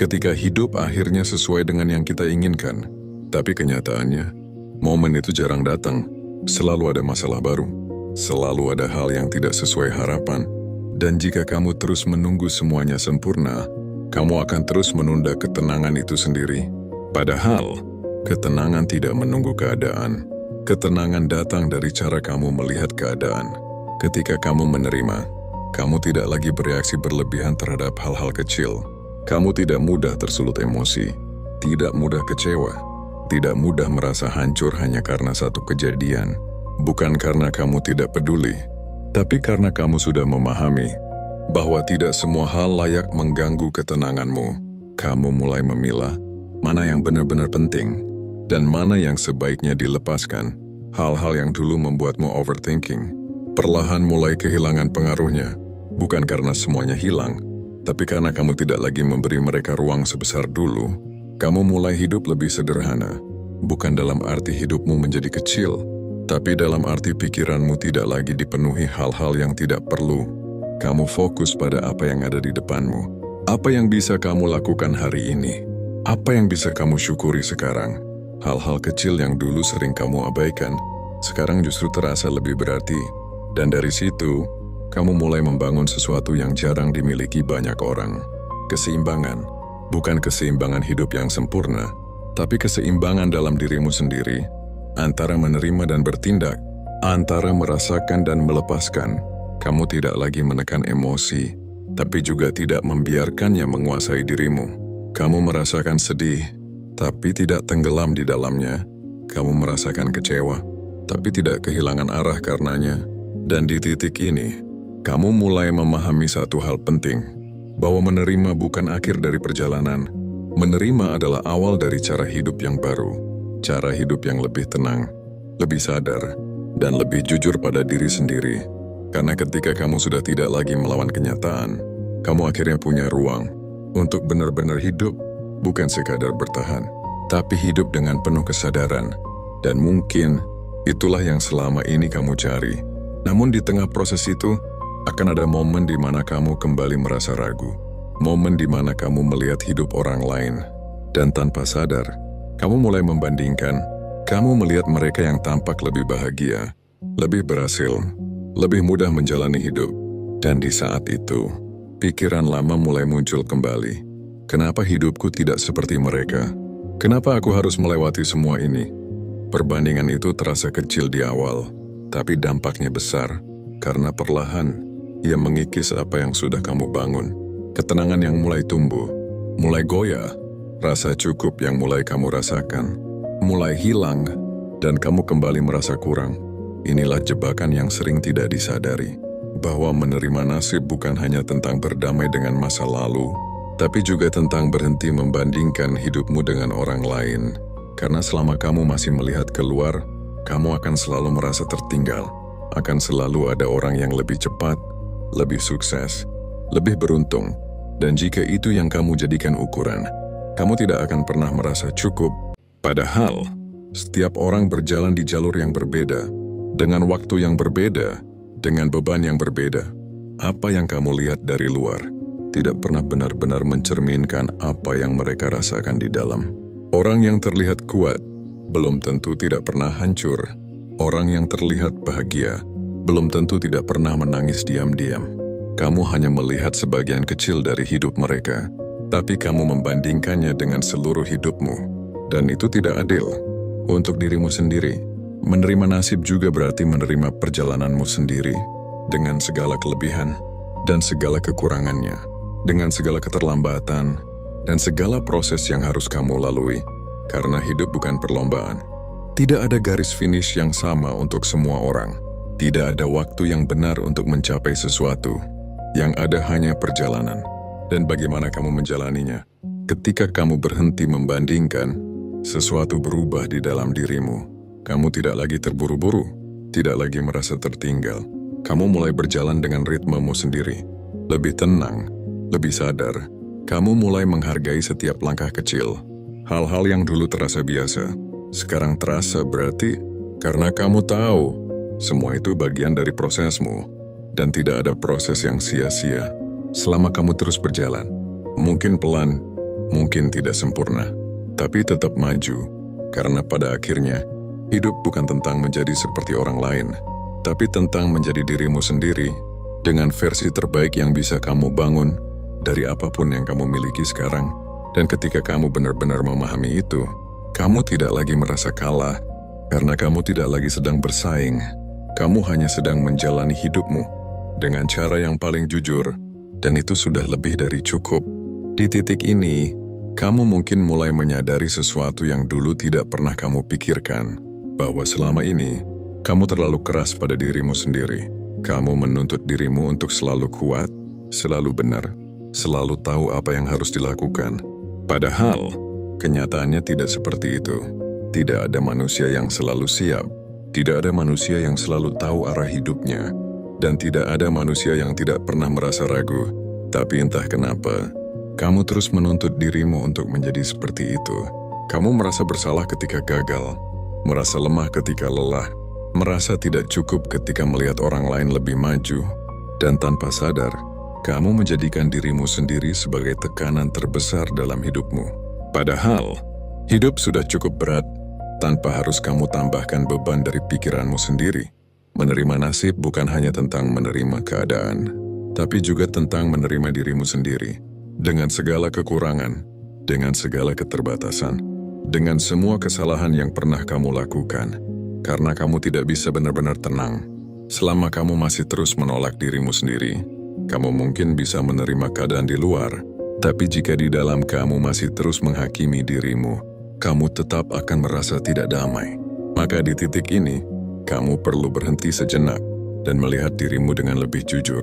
ketika hidup akhirnya sesuai dengan yang kita inginkan. Tapi kenyataannya, momen itu jarang datang. Selalu ada masalah baru, selalu ada hal yang tidak sesuai harapan. Dan jika kamu terus menunggu semuanya sempurna, kamu akan terus menunda ketenangan itu sendiri. Padahal, ketenangan tidak menunggu keadaan. Ketenangan datang dari cara kamu melihat keadaan. Ketika kamu menerima, kamu tidak lagi bereaksi berlebihan terhadap hal-hal kecil. Kamu tidak mudah tersulut emosi, tidak mudah kecewa, tidak mudah merasa hancur hanya karena satu kejadian. Bukan karena kamu tidak peduli, tapi karena kamu sudah memahami bahwa tidak semua hal layak mengganggu ketenanganmu. Kamu mulai memilah mana yang benar-benar penting dan mana yang sebaiknya dilepaskan. Hal-hal yang dulu membuatmu overthinking perlahan mulai kehilangan pengaruhnya, bukan karena semuanya hilang, tapi karena kamu tidak lagi memberi mereka ruang sebesar dulu. Kamu mulai hidup lebih sederhana, bukan dalam arti hidupmu menjadi kecil, tapi dalam arti pikiranmu tidak lagi dipenuhi hal-hal yang tidak perlu. Kamu fokus pada apa yang ada di depanmu. Apa yang bisa kamu lakukan hari ini? Apa yang bisa kamu syukuri sekarang? Hal-hal kecil yang dulu sering kamu abaikan, sekarang justru terasa lebih berarti. Dan dari situ, kamu mulai membangun sesuatu yang jarang dimiliki banyak orang. Keseimbangan. Bukan keseimbangan hidup yang sempurna, tapi keseimbangan dalam dirimu sendiri, antara menerima dan bertindak, antara merasakan dan melepaskan. Kamu tidak lagi menekan emosi, tapi juga tidak membiarkannya menguasai dirimu. Kamu merasakan sedih, tapi tidak tenggelam di dalamnya. Kamu merasakan kecewa, tapi tidak kehilangan arah karenanya. Dan di titik ini, kamu mulai memahami satu hal penting, bahwa menerima bukan akhir dari perjalanan. Menerima adalah awal dari cara hidup yang baru, cara hidup yang lebih tenang, lebih sadar, dan lebih jujur pada diri sendiri. Karena ketika kamu sudah tidak lagi melawan kenyataan, kamu akhirnya punya ruang untuk benar-benar hidup, bukan sekadar bertahan, tapi hidup dengan penuh kesadaran. Dan mungkin itulah yang selama ini kamu cari. Namun di tengah proses itu, akan ada momen di mana kamu kembali merasa ragu. Momen di mana kamu melihat hidup orang lain. Dan tanpa sadar, kamu mulai membandingkan. Kamu melihat mereka yang tampak lebih bahagia, lebih berhasil, lebih mudah menjalani hidup. Dan di saat itu, pikiran lama mulai muncul kembali. Kenapa hidupku tidak seperti mereka? Kenapa aku harus melewati semua ini? Perbandingan itu terasa kecil di awal, tapi dampaknya besar. Karena perlahan, ia mengikis apa yang sudah kamu bangun. Ketenangan yang mulai tumbuh, mulai goyah. Rasa cukup yang mulai kamu rasakan, mulai hilang, dan kamu kembali merasa kurang. Inilah jebakan yang sering tidak disadari, bahwa menerima nasib bukan hanya tentang berdamai dengan masa lalu, tapi juga tentang berhenti membandingkan hidupmu dengan orang lain. Karena selama kamu masih melihat keluar, kamu akan selalu merasa tertinggal. Akan selalu ada orang yang lebih cepat, lebih sukses, lebih beruntung. Dan jika itu yang kamu jadikan ukuran, kamu tidak akan pernah merasa cukup. Padahal, setiap orang berjalan di jalur yang berbeda, dengan waktu yang berbeda, dengan beban yang berbeda. Apa yang kamu lihat dari luar, tidak pernah benar-benar mencerminkan apa yang mereka rasakan di dalam. Orang yang terlihat kuat, belum tentu tidak pernah hancur. Orang yang terlihat bahagia, belum tentu tidak pernah menangis diam-diam. Kamu hanya melihat sebagian kecil dari hidup mereka, tapi kamu membandingkannya dengan seluruh hidupmu. Dan itu tidak adil. Untuk dirimu sendiri, menerima nasib juga berarti menerima perjalananmu sendiri, dengan segala kelebihan dan segala kekurangannya, dengan segala keterlambatan dan segala proses yang harus kamu lalui. Karena hidup bukan perlombaan. Tidak ada garis finish yang sama untuk semua orang. Tidak ada waktu yang benar untuk mencapai sesuatu. Yang ada hanya perjalanan. Dan bagaimana kamu menjalaninya. Ketika kamu berhenti membandingkan, sesuatu berubah di dalam dirimu. Kamu tidak lagi terburu-buru, tidak lagi merasa tertinggal. Kamu mulai berjalan dengan ritmemu sendiri. Lebih tenang, lebih sadar. Kamu mulai menghargai setiap langkah kecil. Hal-hal yang dulu terasa biasa, sekarang terasa berarti karena kamu tahu semua itu bagian dari prosesmu. Dan tidak ada proses yang sia-sia. Selama kamu terus berjalan, mungkin pelan, mungkin tidak sempurna, tapi tetap maju. Karena pada akhirnya, hidup bukan tentang menjadi seperti orang lain, tapi tentang menjadi dirimu sendiri, dengan versi terbaik yang bisa kamu bangun, dari apapun yang kamu miliki sekarang. Dan ketika kamu benar-benar memahami itu, kamu tidak lagi merasa kalah, karena kamu tidak lagi sedang bersaing. Kamu hanya sedang menjalani hidupmu, dengan cara yang paling jujur, dan itu sudah lebih dari cukup. Di titik ini, kamu mungkin mulai menyadari sesuatu yang dulu tidak pernah kamu pikirkan, bahwa selama ini, kamu terlalu keras pada dirimu sendiri. Kamu menuntut dirimu untuk selalu kuat, selalu benar, selalu tahu apa yang harus dilakukan. Padahal, kenyataannya tidak seperti itu. Tidak ada manusia yang selalu siap, tidak ada manusia yang selalu tahu arah hidupnya, dan tidak ada manusia yang tidak pernah merasa ragu. Tapi entah kenapa, kamu terus menuntut dirimu untuk menjadi seperti itu. Kamu merasa bersalah ketika gagal, merasa lemah ketika lelah, merasa tidak cukup ketika melihat orang lain lebih maju, dan tanpa sadar, kamu menjadikan dirimu sendiri sebagai tekanan terbesar dalam hidupmu. Padahal, hidup sudah cukup berat, tanpa harus kamu tambahkan beban dari pikiranmu sendiri. Menerima nasib bukan hanya tentang menerima keadaan, tapi juga tentang menerima dirimu sendiri, dengan segala kekurangan, dengan segala keterbatasan, dengan semua kesalahan yang pernah kamu lakukan, karena kamu tidak bisa benar-benar tenang. Selama kamu masih terus menolak dirimu sendiri, kamu mungkin bisa menerima keadaan di luar, tapi jika di dalam kamu masih terus menghakimi dirimu, kamu tetap akan merasa tidak damai. Maka di titik ini, kamu perlu berhenti sejenak dan melihat dirimu dengan lebih jujur.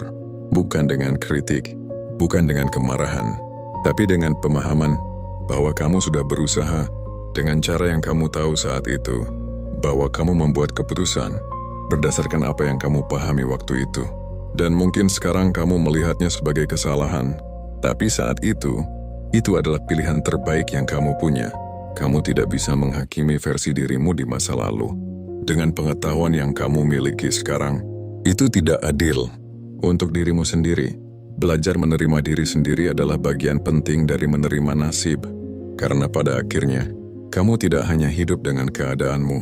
Bukan dengan kritik, bukan dengan kemarahan, tapi dengan pemahaman bahwa kamu sudah berusaha dengan cara yang kamu tahu saat itu, bahwa kamu membuat keputusan, berdasarkan apa yang kamu pahami waktu itu. Dan mungkin sekarang kamu melihatnya sebagai kesalahan, tapi saat itu adalah pilihan terbaik yang kamu punya. Kamu tidak bisa menghakimi versi dirimu di masa lalu. Dengan pengetahuan yang kamu miliki sekarang, itu tidak adil untuk dirimu sendiri. Belajar menerima diri sendiri adalah bagian penting dari menerima nasib. Karena pada akhirnya, kamu tidak hanya hidup dengan keadaanmu,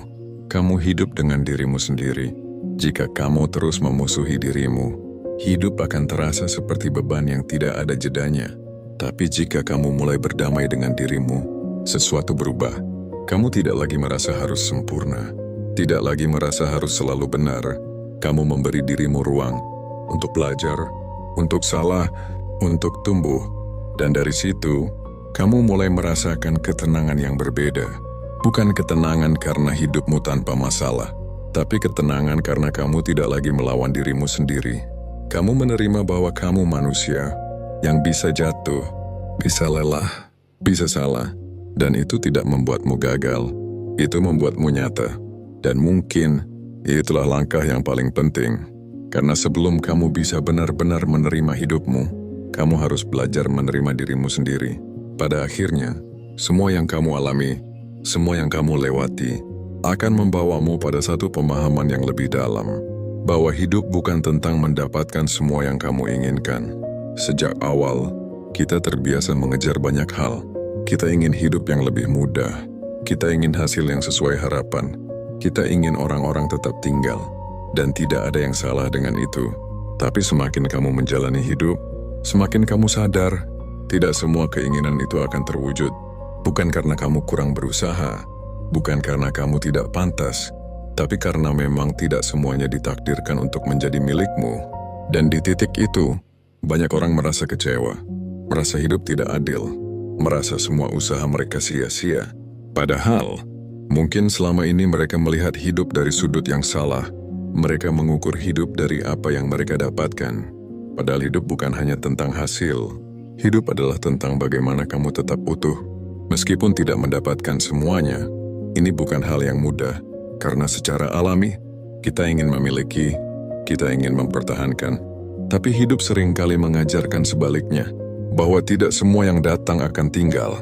kamu hidup dengan dirimu sendiri. Jika kamu terus memusuhi dirimu, hidup akan terasa seperti beban yang tidak ada jedanya. Tapi jika kamu mulai berdamai dengan dirimu, sesuatu berubah. Kamu tidak lagi merasa harus sempurna, tidak lagi merasa harus selalu benar. Kamu memberi dirimu ruang untuk belajar, untuk salah, untuk tumbuh. Dan dari situ, kamu mulai merasakan ketenangan yang berbeda. Bukan ketenangan karena hidupmu tanpa masalah, tapi ketenangan karena kamu tidak lagi melawan dirimu sendiri. Kamu menerima bahwa kamu manusia yang bisa jatuh, bisa lelah, bisa salah. Dan itu tidak membuatmu gagal, itu membuatmu nyata. Dan mungkin itulah langkah yang paling penting. Karena sebelum kamu bisa benar-benar menerima hidupmu, kamu harus belajar menerima dirimu sendiri. Pada akhirnya, semua yang kamu alami, semua yang kamu lewati, akan membawamu pada satu pemahaman yang lebih dalam. Bahwa hidup bukan tentang mendapatkan semua yang kamu inginkan. Sejak awal, kita terbiasa mengejar banyak hal. Kita ingin hidup yang lebih mudah. Kita ingin hasil yang sesuai harapan. Kita ingin orang-orang tetap tinggal. Dan tidak ada yang salah dengan itu. Tapi semakin kamu menjalani hidup, semakin kamu sadar, tidak semua keinginan itu akan terwujud. Bukan karena kamu kurang berusaha, bukan karena kamu tidak pantas, tapi karena memang tidak semuanya ditakdirkan untuk menjadi milikmu. Dan di titik itu, banyak orang merasa kecewa, merasa hidup tidak adil, merasa semua usaha mereka sia-sia. Padahal, mungkin selama ini mereka melihat hidup dari sudut yang salah. Mereka mengukur hidup dari apa yang mereka dapatkan. Padahal hidup bukan hanya tentang hasil. Hidup adalah tentang bagaimana kamu tetap utuh. Meskipun tidak mendapatkan semuanya, ini bukan hal yang mudah. Karena secara alami, kita ingin memiliki, kita ingin mempertahankan. Tapi hidup seringkali mengajarkan sebaliknya. Bahwa tidak semua yang datang akan tinggal.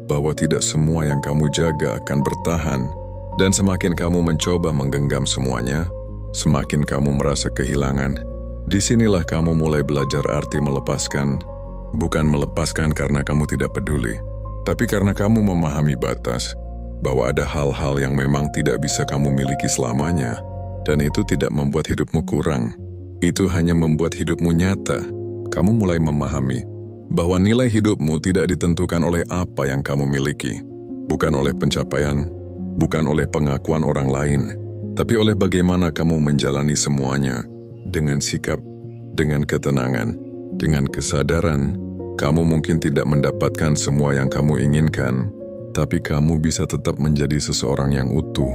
Bahwa tidak semua yang kamu jaga akan bertahan. Dan semakin kamu mencoba menggenggam semuanya, semakin kamu merasa kehilangan. Disinilah kamu mulai belajar arti melepaskan. Bukan melepaskan karena kamu tidak peduli, tapi karena kamu memahami batas, bahwa ada hal-hal yang memang tidak bisa kamu miliki selamanya, dan itu tidak membuat hidupmu kurang. Itu hanya membuat hidupmu nyata. Kamu mulai memahami bahwa nilai hidupmu tidak ditentukan oleh apa yang kamu miliki, bukan oleh pencapaian, bukan oleh pengakuan orang lain, tapi oleh bagaimana kamu menjalani semuanya dengan sikap, dengan ketenangan, dengan kesadaran. Kamu mungkin tidak mendapatkan semua yang kamu inginkan, tapi kamu bisa tetap menjadi seseorang yang utuh,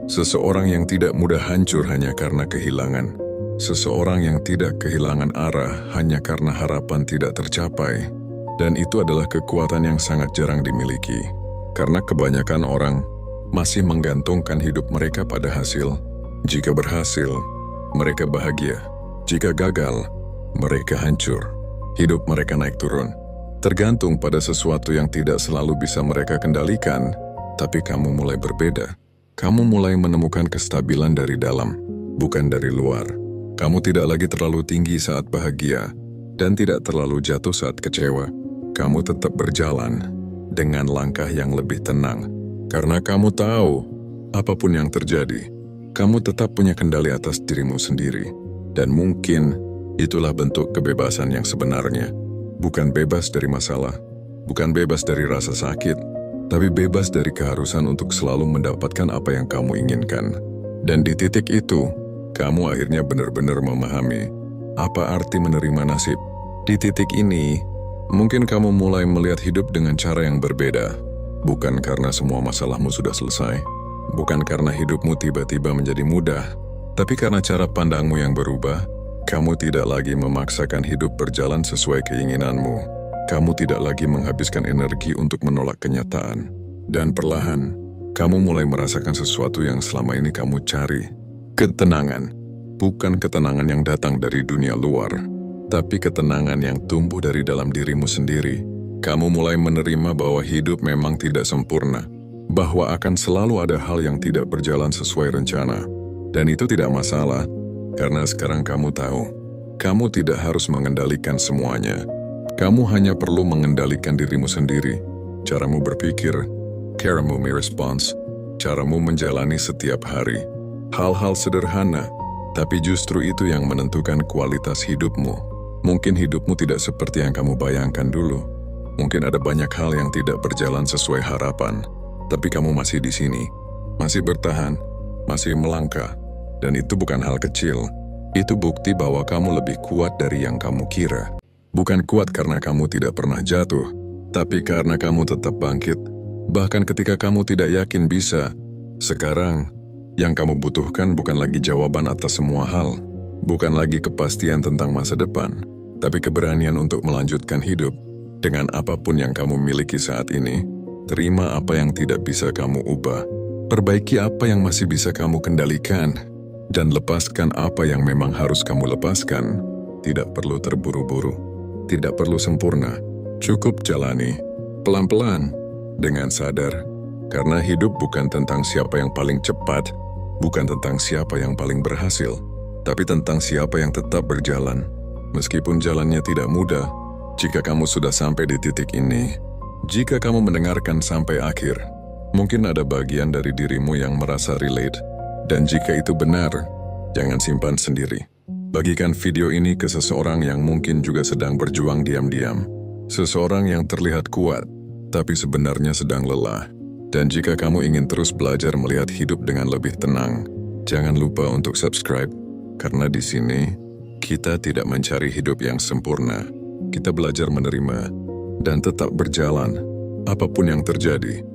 seseorang yang tidak mudah hancur hanya karena kehilangan, seseorang yang tidak kehilangan arah hanya karena harapan tidak tercapai. Dan itu adalah kekuatan yang sangat jarang dimiliki, karena kebanyakan orang masih menggantungkan hidup mereka pada hasil. Jika berhasil, mereka bahagia. Jika gagal, mereka hancur. Hidup mereka naik turun, tergantung pada sesuatu yang tidak selalu bisa mereka kendalikan. Tapi kamu mulai berbeda. Kamu mulai menemukan kestabilan dari dalam, bukan dari luar. Kamu tidak lagi terlalu tinggi saat bahagia, dan tidak terlalu jatuh saat kecewa. Kamu tetap berjalan dengan langkah yang lebih tenang. Karena kamu tahu, apapun yang terjadi, kamu tetap punya kendali atas dirimu sendiri. Dan mungkin itulah bentuk kebebasan yang sebenarnya. Bukan bebas dari masalah, bukan bebas dari rasa sakit, tapi bebas dari keharusan untuk selalu mendapatkan apa yang kamu inginkan. Dan di titik itu, kamu akhirnya benar-benar memahami apa arti menerima nasib. Di titik ini, mungkin kamu mulai melihat hidup dengan cara yang berbeda. Bukan karena semua masalahmu sudah selesai, bukan karena hidupmu tiba-tiba menjadi mudah, tapi karena cara pandangmu yang berubah. Kamu tidak lagi memaksakan hidup berjalan sesuai keinginanmu. Kamu tidak lagi menghabiskan energi untuk menolak kenyataan. Dan perlahan, kamu mulai merasakan sesuatu yang selama ini kamu cari. Ketenangan, bukan ketenangan yang datang dari dunia luar, tapi ketenangan yang tumbuh dari dalam dirimu sendiri. Kamu mulai menerima bahwa hidup memang tidak sempurna, bahwa akan selalu ada hal yang tidak berjalan sesuai rencana. Dan itu tidak masalah, karena sekarang kamu tahu, kamu tidak harus mengendalikan semuanya. Kamu hanya perlu mengendalikan dirimu sendiri, caramu berpikir, caramu merespons, caramu menjalani setiap hari. Hal-hal sederhana, tapi justru itu yang menentukan kualitas hidupmu. Mungkin hidupmu tidak seperti yang kamu bayangkan dulu. Mungkin ada banyak hal yang tidak berjalan sesuai harapan, tapi kamu masih di sini, masih bertahan, masih melangkah. Dan itu bukan hal kecil. Itu bukti bahwa kamu lebih kuat dari yang kamu kira. Bukan kuat karena kamu tidak pernah jatuh, tapi karena kamu tetap bangkit. Bahkan ketika kamu tidak yakin bisa. Sekarang, yang kamu butuhkan bukan lagi jawaban atas semua hal, bukan lagi kepastian tentang masa depan, tapi keberanian untuk melanjutkan hidup. Dengan apapun yang kamu miliki saat ini, terima apa yang tidak bisa kamu ubah, perbaiki apa yang masih bisa kamu kendalikan, dan lepaskan apa yang memang harus kamu lepaskan. Tidak perlu terburu-buru, tidak perlu sempurna, cukup jalani, pelan-pelan, dengan sadar. Karena hidup bukan tentang siapa yang paling cepat, bukan tentang siapa yang paling berhasil, tapi tentang siapa yang tetap berjalan. Meskipun jalannya tidak mudah, jika kamu sudah sampai di titik ini, jika kamu mendengarkan sampai akhir, mungkin ada bagian dari dirimu yang merasa relate. Dan jika itu benar, jangan simpan sendiri. Bagikan video ini ke seseorang yang mungkin juga sedang berjuang diam-diam. Seseorang yang terlihat kuat, tapi sebenarnya sedang lelah. Dan jika kamu ingin terus belajar melihat hidup dengan lebih tenang, jangan lupa untuk subscribe, karena di sini kita tidak mencari hidup yang sempurna. Kita belajar menerima dan tetap berjalan, apapun yang terjadi.